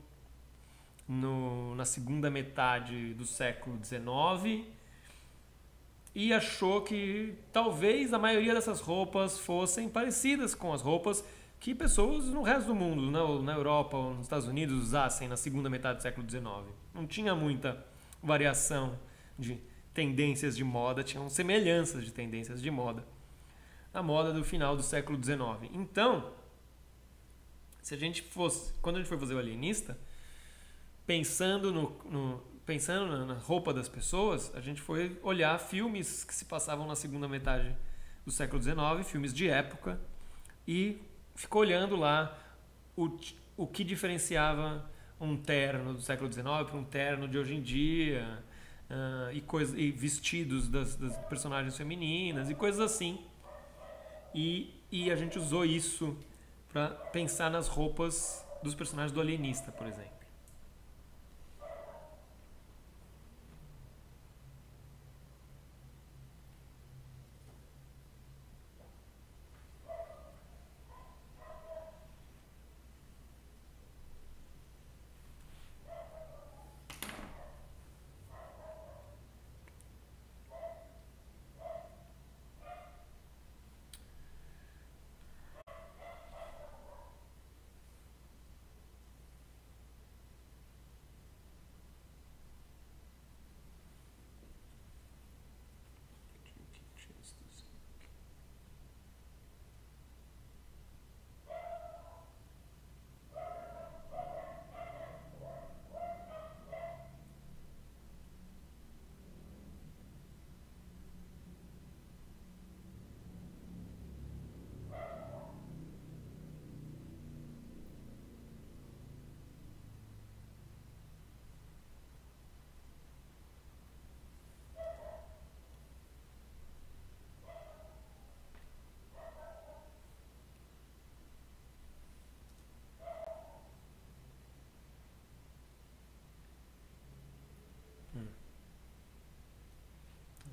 na segunda metade do século XIX e achou que talvez a maioria dessas roupas fossem parecidas com as roupas que pessoas no resto do mundo, na Europa ou nos Estados Unidos, usassem na segunda metade do século XIX. Não tinha muita variação de tendências de moda, tinham semelhanças de tendências de moda na moda do final do século XIX. Então, quando a gente foi fazer o Alienista, pensando na roupa das pessoas, a gente foi olhar filmes que se passavam na segunda metade do século XIX, filmes de época, e ficou olhando lá o que diferenciava um terno do século XIX para um terno de hoje em dia, e vestidos das personagens femininas e coisas assim. E a gente usou isso para pensar nas roupas dos personagens do Alienista, por exemplo.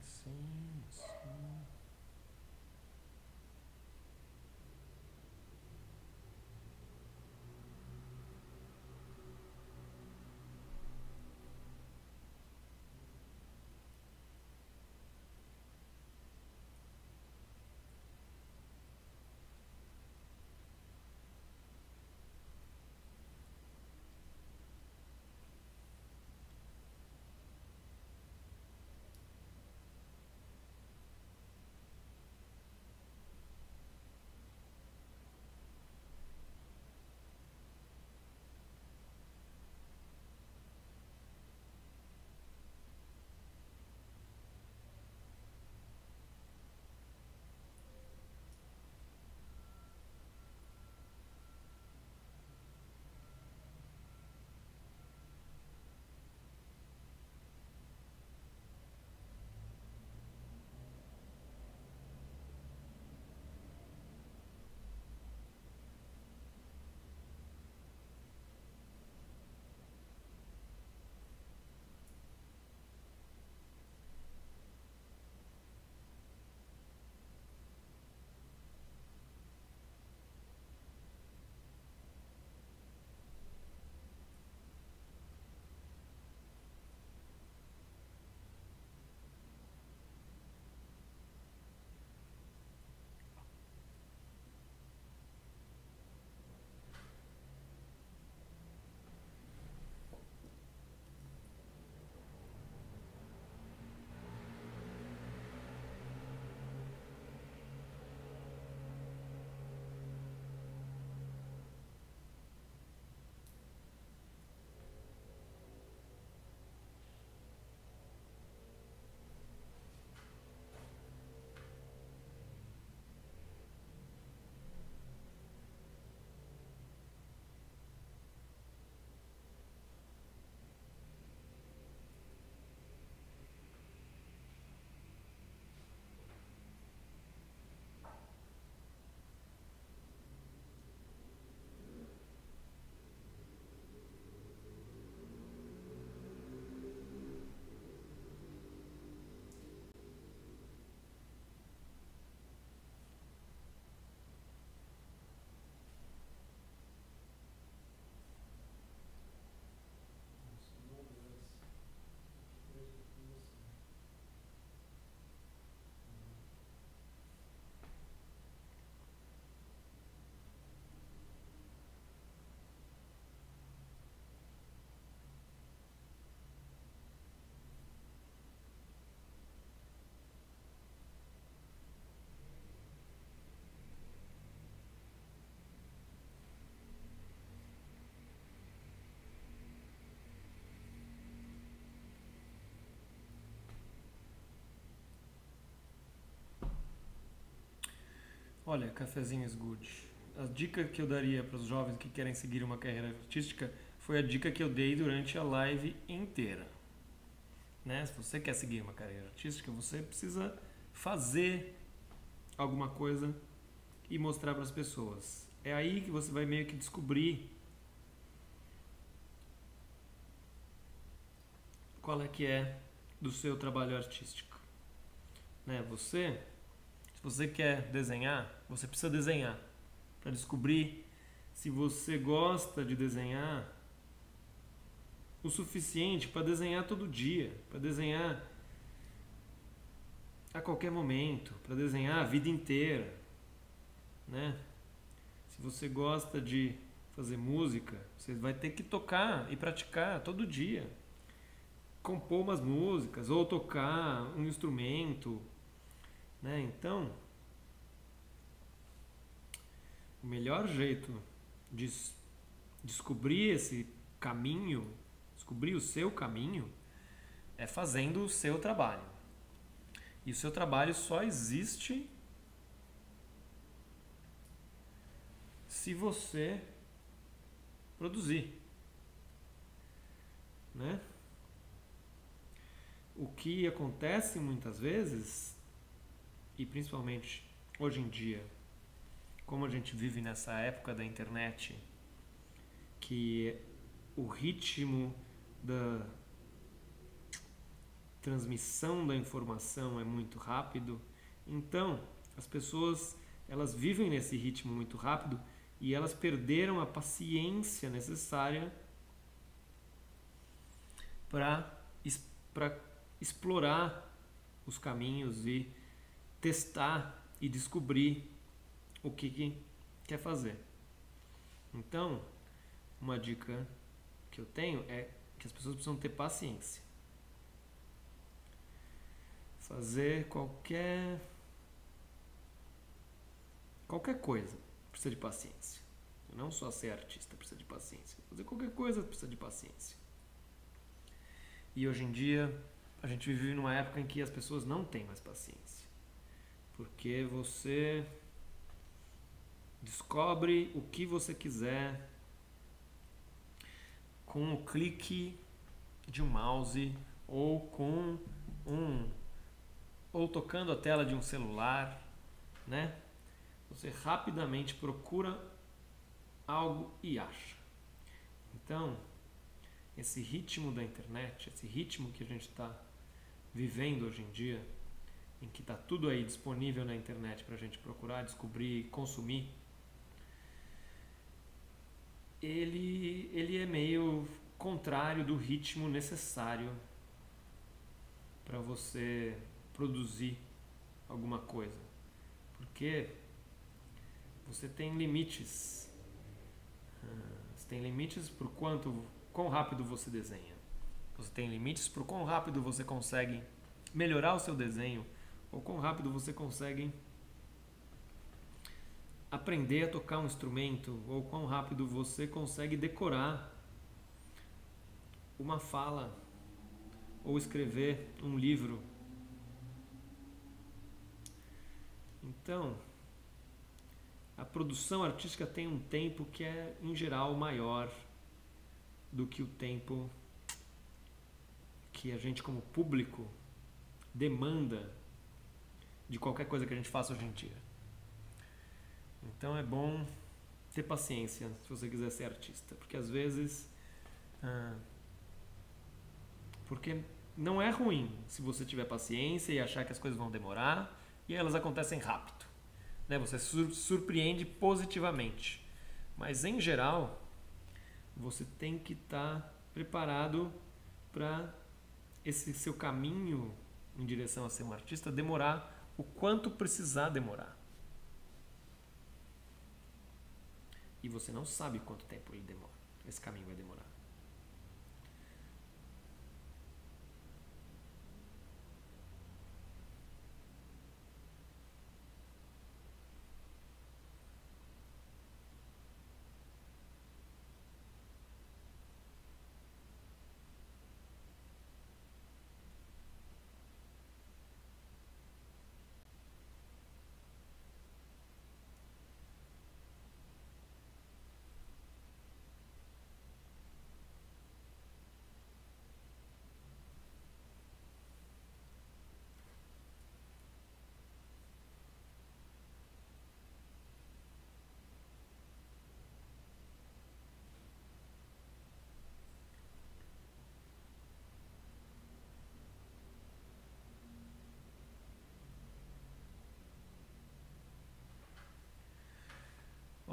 Assim, assim. Olha, cafezinhos good. A dica que eu daria para os jovens que querem seguir uma carreira artística foi a dica que eu dei durante a live inteira. Né? Se você quer seguir uma carreira artística, você precisa fazer alguma coisa e mostrar para as pessoas. É aí que você vai meio que descobrir qual é que é do seu trabalho artístico. Né? Se você quer desenhar, você precisa desenhar para descobrir se você gosta de desenhar o suficiente para desenhar todo dia, para desenhar a qualquer momento, para desenhar a vida inteira, né? Se você gosta de fazer música, você vai ter que tocar e praticar todo dia, compor umas músicas ou tocar um instrumento, né? Então, o melhor jeito de descobrir esse caminho, descobrir o seu caminho, é fazendo o seu trabalho. E o seu trabalho só existe se você produzir, né? O que acontece muitas vezes, e principalmente hoje em dia, como a gente vive nessa época da internet, que o ritmo da transmissão da informação é muito rápido, então as pessoas elas vivem nesse ritmo muito rápido e elas perderam a paciência necessária para explorar os caminhos e testar e descobrir o que quer fazer. Então, uma dica que eu tenho é que as pessoas precisam ter paciência. Fazer qualquer coisa precisa de paciência. Não só ser artista precisa de paciência. Fazer qualquer coisa precisa de paciência. E hoje em dia a gente vive numa época em que as pessoas não têm mais paciência. Porque você descobre o que você quiser com o clique de um mouse ou ou tocando a tela de um celular, né? Você rapidamente procura algo e acha. Então, esse ritmo da internet, esse ritmo que a gente está vivendo hoje em dia, em que está tudo aí disponível na internet para a gente procurar, descobrir, consumir, ele é meio contrário do ritmo necessário para você produzir alguma coisa. Porque você tem limites. Você tem limites por quão rápido você desenha. Você tem limites por quão rápido você consegue melhorar o seu desenho ou quão rápido você consegue aprender a tocar um instrumento ou quão rápido você consegue decorar uma fala ou escrever um livro. Então, a produção artística tem um tempo que é, em geral, maior do que o tempo que a gente, como público, demanda de qualquer coisa que a gente faça hoje em dia. Então é bom ter paciência se você quiser ser artista, porque às vezes porque não é ruim se você tiver paciência e achar que as coisas vão demorar e elas acontecem rápido, né? Você surpreende positivamente, mas em geral você tem que estar preparado para esse seu caminho em direção a ser um artista demorar o quanto precisar demorar. E você não sabe quanto tempo ele demora. Esse caminho vai demorar.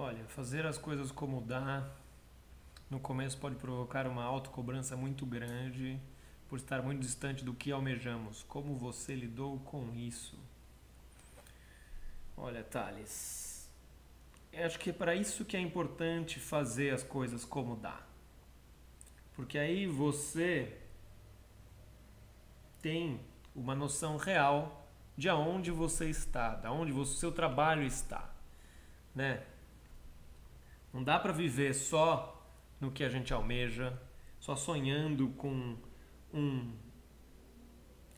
Olha, fazer as coisas como dá, no começo pode provocar uma autocobrança muito grande por estar muito distante do que almejamos. Como você lidou com isso? Olha, Thales, eu acho que é para isso que é importante fazer as coisas como dá. Porque aí você tem uma noção real de aonde você está, de onde o seu trabalho está, né? Não dá para viver só no que a gente almeja, só sonhando com um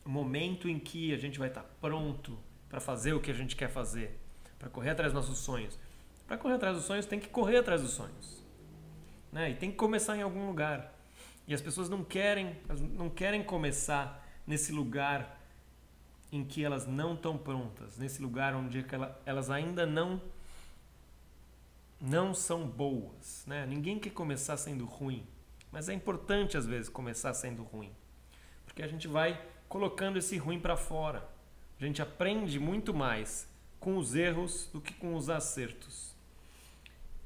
momento em que a gente vai estar pronto para fazer o que a gente quer fazer, para correr atrás dos nossos sonhos. Para correr atrás dos sonhos, tem que correr atrás dos sonhos, né? E tem que começar em algum lugar. E as pessoas não querem começar nesse lugar em que elas não estão prontas, nesse lugar onde elas ainda não são boas, né? Ninguém quer começar sendo ruim, mas é importante às vezes começar sendo ruim, porque a gente vai colocando esse ruim para fora. A gente aprende muito mais com os erros do que com os acertos.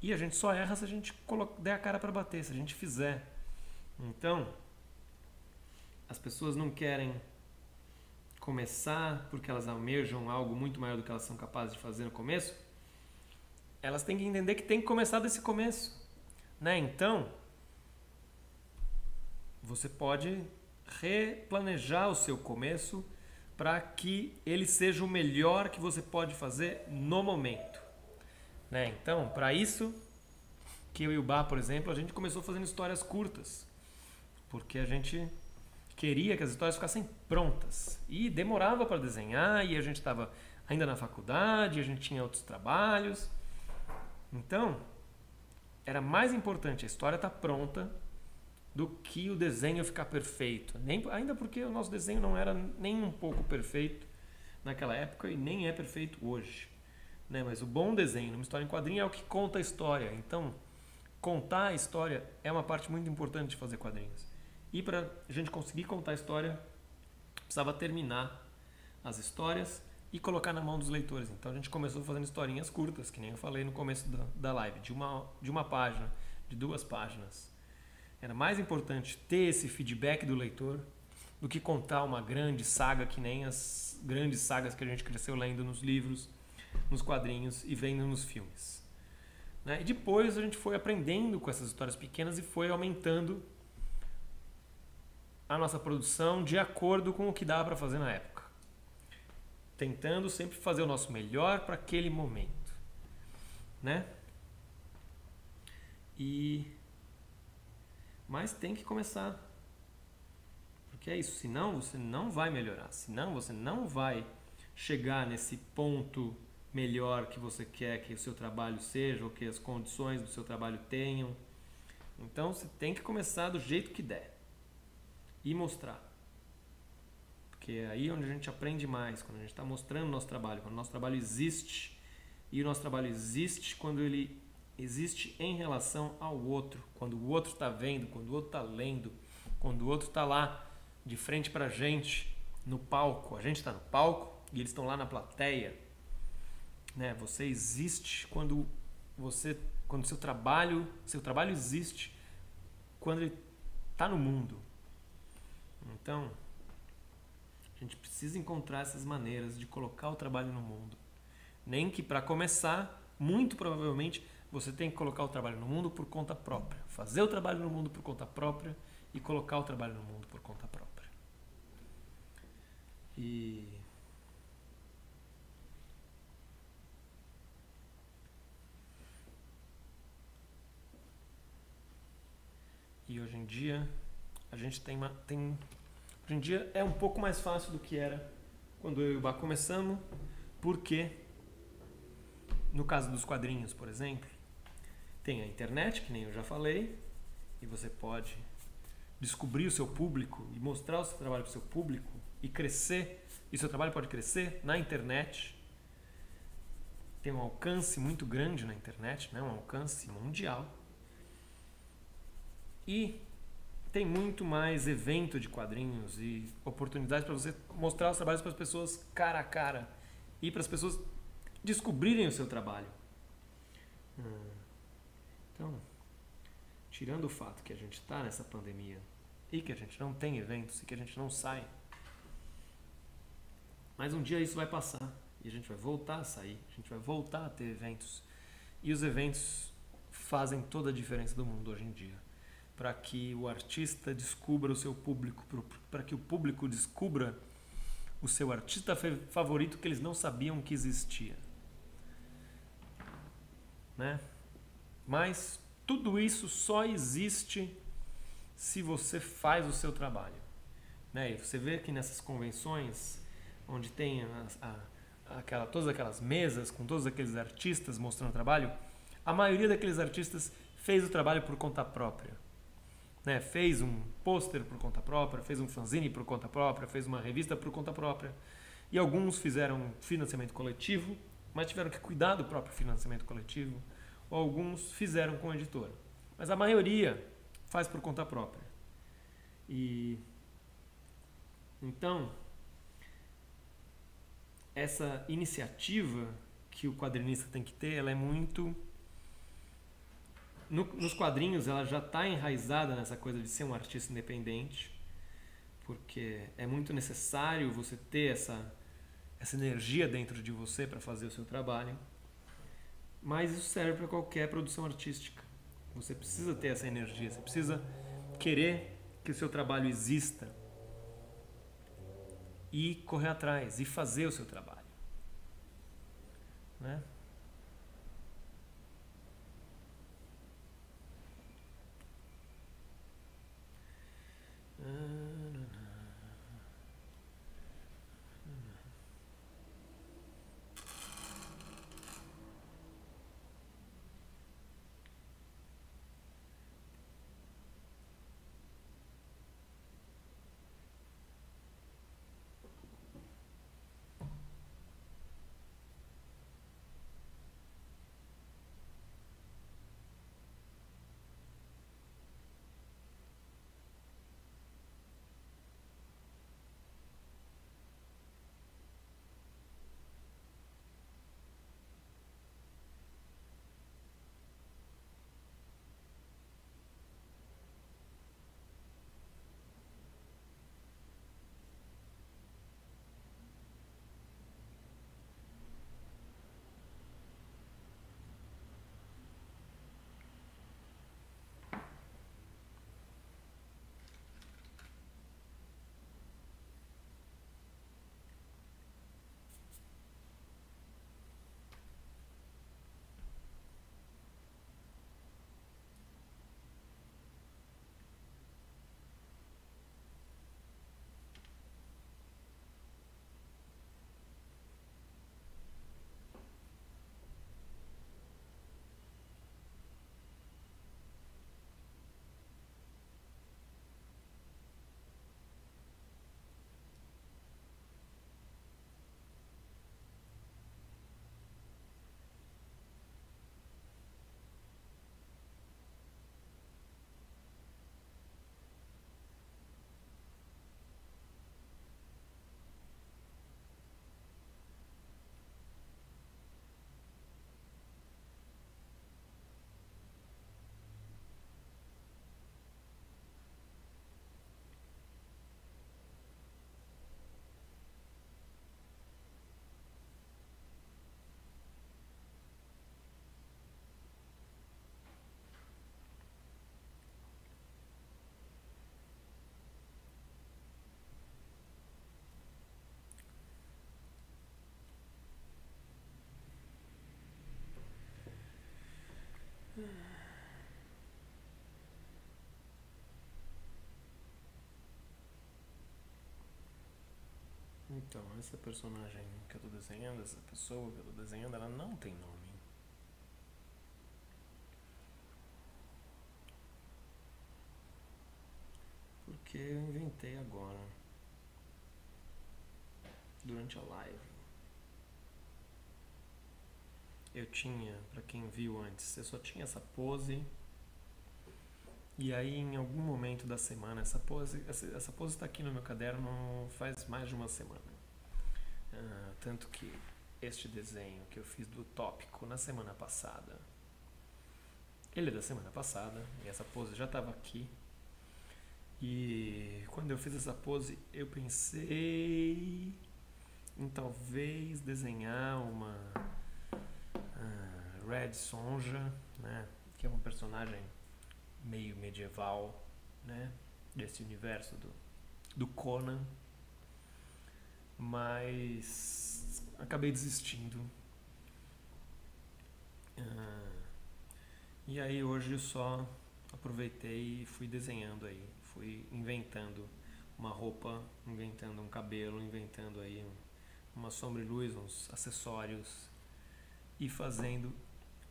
E a gente só erra se a gente der a cara para bater, se a gente fizer. Então, as pessoas não querem começar porque elas almejam algo muito maior do que elas são capazes de fazer no começo. Elas têm que entender que tem que começar desse começo, né? Então, você pode replanejar o seu começo para que ele seja o melhor que você pode fazer no momento, né? Então, para isso que eu e o Bá, por exemplo, a gente começou fazendo histórias curtas, porque a gente queria que as histórias ficassem prontas e demorava para desenhar, e a gente estava ainda na faculdade, a gente tinha outros trabalhos. Então, era mais importante a história estar pronta do que o desenho ficar perfeito. Ainda porque o nosso desenho não era nem um pouco perfeito naquela época e nem é perfeito hoje, né? Mas o bom desenho numa história em quadrinho é o que conta a história. Então, contar a história é uma parte muito importante de fazer quadrinhos. E para a gente conseguir contar a história, precisava terminar as histórias e colocar na mão dos leitores. Então a gente começou fazendo historinhas curtas, que nem eu falei no começo da live, de uma página, de 2 páginas. Era mais importante ter esse feedback do leitor do que contar uma grande saga, que nem as grandes sagas que a gente cresceu lendo nos livros, nos quadrinhos e vendo nos filmes, né? E depois a gente foi aprendendo com essas histórias pequenas e foi aumentando a nossa produção de acordo com o que dava para fazer na época, tentando sempre fazer o nosso melhor para aquele momento, né? Mas tem que começar, porque é isso, senão você não vai melhorar, senão você não vai chegar nesse ponto melhor que você quer que o seu trabalho seja, ou que as condições do seu trabalho tenham. Então você tem que começar do jeito que der e mostrar, porque é aí onde a gente aprende mais, quando a gente está mostrando o nosso trabalho, quando o nosso trabalho existe. E o nosso trabalho existe quando ele existe em relação ao outro, quando o outro está vendo, quando o outro está lendo, quando o outro está lá de frente para a gente no palco. A gente está no palco e eles estão lá na plateia, né? Você existe quando seu trabalho existe quando ele está no mundo. Então, a gente precisa encontrar essas maneiras de colocar o trabalho no mundo. Nem que para começar, muito provavelmente, você tem que colocar o trabalho no mundo por conta própria. Fazer o trabalho no mundo por conta própria e colocar o trabalho no mundo por conta própria. E hoje em dia a gente hoje em dia é um pouco mais fácil do que era quando eu e o Bá começamos, porque no caso dos quadrinhos, por exemplo, tem a internet, que nem eu já falei, e você pode descobrir o seu público e mostrar o seu trabalho para o seu público e crescer, e seu trabalho pode crescer na internet. Tem um alcance muito grande na internet, né? Um alcance mundial. E tem muito mais evento de quadrinhos e oportunidades para você mostrar os trabalhos para as pessoas cara a cara e para as pessoas descobrirem o seu trabalho. Então, tirando o fato que a gente está nessa pandemia e que a gente não tem eventos e que a gente não sai, mas um dia isso vai passar e a gente vai voltar a sair, a gente vai voltar a ter eventos. E os eventos fazem toda a diferença do mundo hoje em dia. Para que o artista descubra o seu público, para que o público descubra o seu artista favorito que eles não sabiam que existia. Né? Mas tudo isso só existe se você faz o seu trabalho. Né? E você vê que nessas convenções, onde tem todas aquelas mesas com todos aqueles artistas mostrando trabalho, a maioria daqueles artistas fez o trabalho por conta própria. Né? Fez um pôster por conta própria, fez um fanzine por conta própria, fez uma revista por conta própria. E alguns fizeram financiamento coletivo, mas tiveram que cuidar do próprio financiamento coletivo. Ou alguns fizeram com a editora. Mas a maioria faz por conta própria. E então, essa iniciativa que o quadrinista tem que ter, ela é muito... Nos quadrinhos ela já está enraizada nessa coisa de ser um artista independente, porque é muito necessário você ter essa energia dentro de você para fazer o seu trabalho, mas isso serve para qualquer produção artística. Você precisa ter essa energia, você precisa querer que o seu trabalho exista e correr atrás e fazer o seu trabalho, né? Então, essa personagem que eu tô desenhando, essa pessoa que eu tô desenhando, ela não tem nome. Porque eu inventei agora, durante a live. Eu tinha, pra quem viu antes, eu só tinha essa pose. E aí, em algum momento da semana, essa pose está aqui no meu caderno faz mais de uma semana. Tanto que este desenho que eu fiz do tópico na semana passada, Ele é da semana passada e essa pose já estava aqui. E quando eu fiz essa pose, eu pensei em talvez desenhar uma Red Sonja, né, que é uma personagem meio medieval, né, desse universo do Conan, mas acabei desistindo. E aí hoje eu só aproveitei e fui desenhando aí, fui inventando uma roupa, inventando um cabelo, inventando aí uma sombra e luz, uns acessórios e fazendo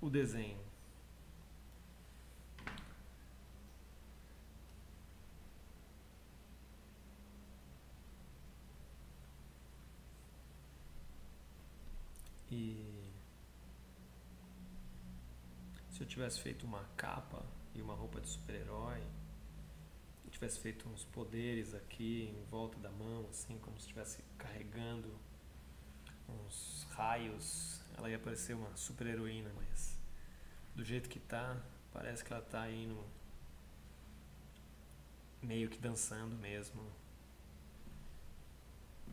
o desenho. E se eu tivesse feito uma capa e uma roupa de super-herói, eu tivesse feito uns poderes aqui em volta da mão, assim, como se estivesse carregando uns raios, ela ia parecer uma super-heroína, mas do jeito que tá, parece que ela tá indo meio que dançando mesmo.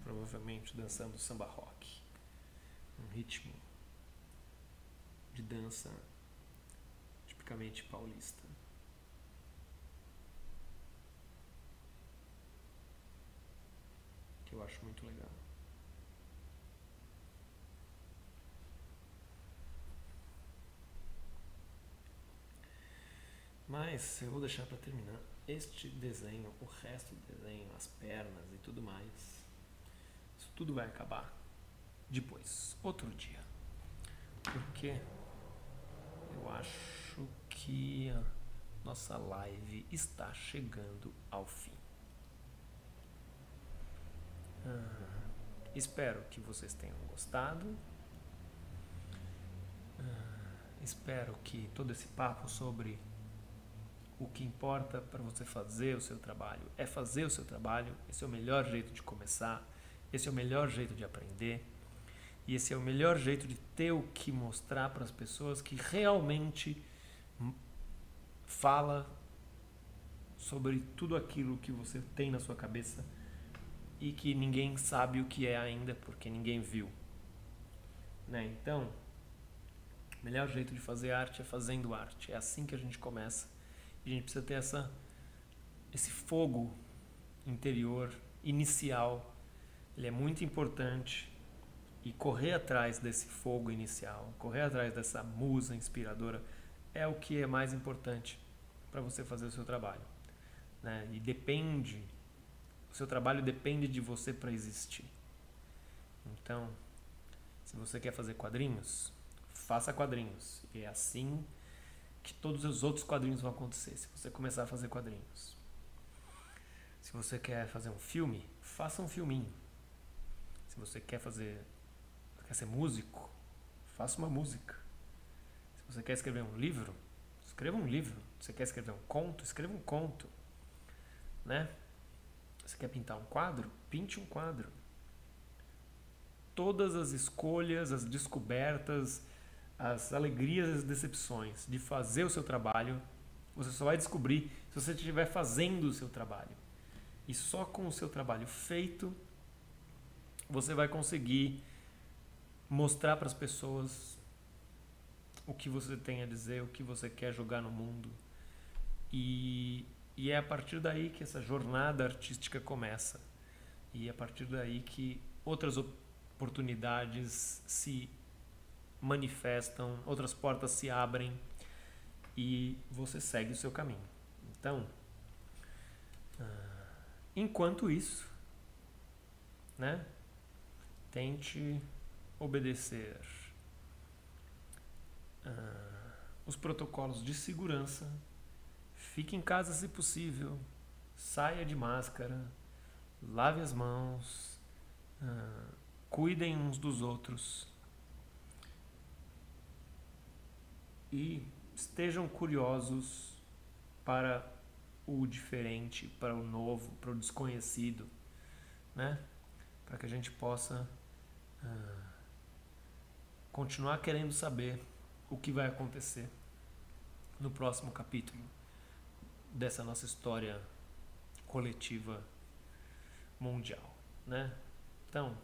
Provavelmente dançando samba rock. Um ritmo de dança tipicamente paulista. Que eu acho muito legal. Mas eu vou deixar para terminar este desenho, o resto do desenho, as pernas e tudo mais. Isso tudo vai acabar depois, outro dia. Porque eu acho que a nossa live está chegando ao fim. Espero que vocês tenham gostado. Espero que todo esse papo sobre o que importa para você fazer o seu trabalho é fazer o seu trabalho. Esse é o melhor jeito de começar. Esse é o melhor jeito de aprender. E esse é o melhor jeito de ter o que mostrar para as pessoas que realmente fala sobre tudo aquilo que você tem na sua cabeça e que ninguém sabe o que é ainda porque ninguém viu. Né? Então, o melhor jeito de fazer arte é fazendo arte. É assim que a gente começa. E a gente precisa ter esse fogo interior, inicial. Ele é muito importante. E correr atrás desse fogo inicial, correr atrás dessa musa inspiradora é o que é mais importante para você fazer o seu trabalho. Né? E o seu trabalho depende de você para existir. Então, se você quer fazer quadrinhos, faça quadrinhos. E é assim que todos os outros quadrinhos vão acontecer, se você começar a fazer quadrinhos. Se você quer fazer um filme, faça um filminho. Se você quer ser músico, faça uma música. Se você quer escrever um livro, escreva um livro. Se você quer escrever um conto, escreva um conto. Né? Se você quer pintar um quadro, pinte um quadro. Todas as escolhas, as descobertas, as alegrias e as decepções de fazer o seu trabalho, você só vai descobrir se você estiver fazendo o seu trabalho. E só com o seu trabalho feito, você vai conseguir mostrar para as pessoas o que você tem a dizer, o que você quer jogar no mundo. E é a partir daí que essa jornada artística começa. E é a partir daí que outras oportunidades se manifestam, outras portas se abrem e você segue o seu caminho. Então, enquanto isso, né, tente obedecer os protocolos de segurança, fique em casa se possível, saia de máscara, lave as mãos, cuidem uns dos outros e estejam curiosos para o diferente, para o novo, para o desconhecido, né? Para que a gente possa continuar querendo saber o que vai acontecer no próximo capítulo dessa nossa história coletiva mundial, né? Então,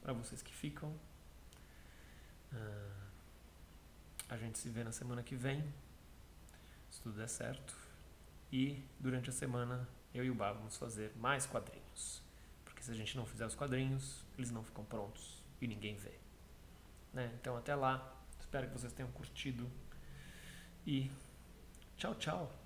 para vocês que ficam, a gente se vê na semana que vem, se tudo der certo. E durante a semana eu e o Bá vamos fazer mais quadrinhos, porque se a gente não fizer os quadrinhos, eles não ficam prontos e ninguém vê, né? Então até lá, espero que vocês tenham curtido e tchau, tchau!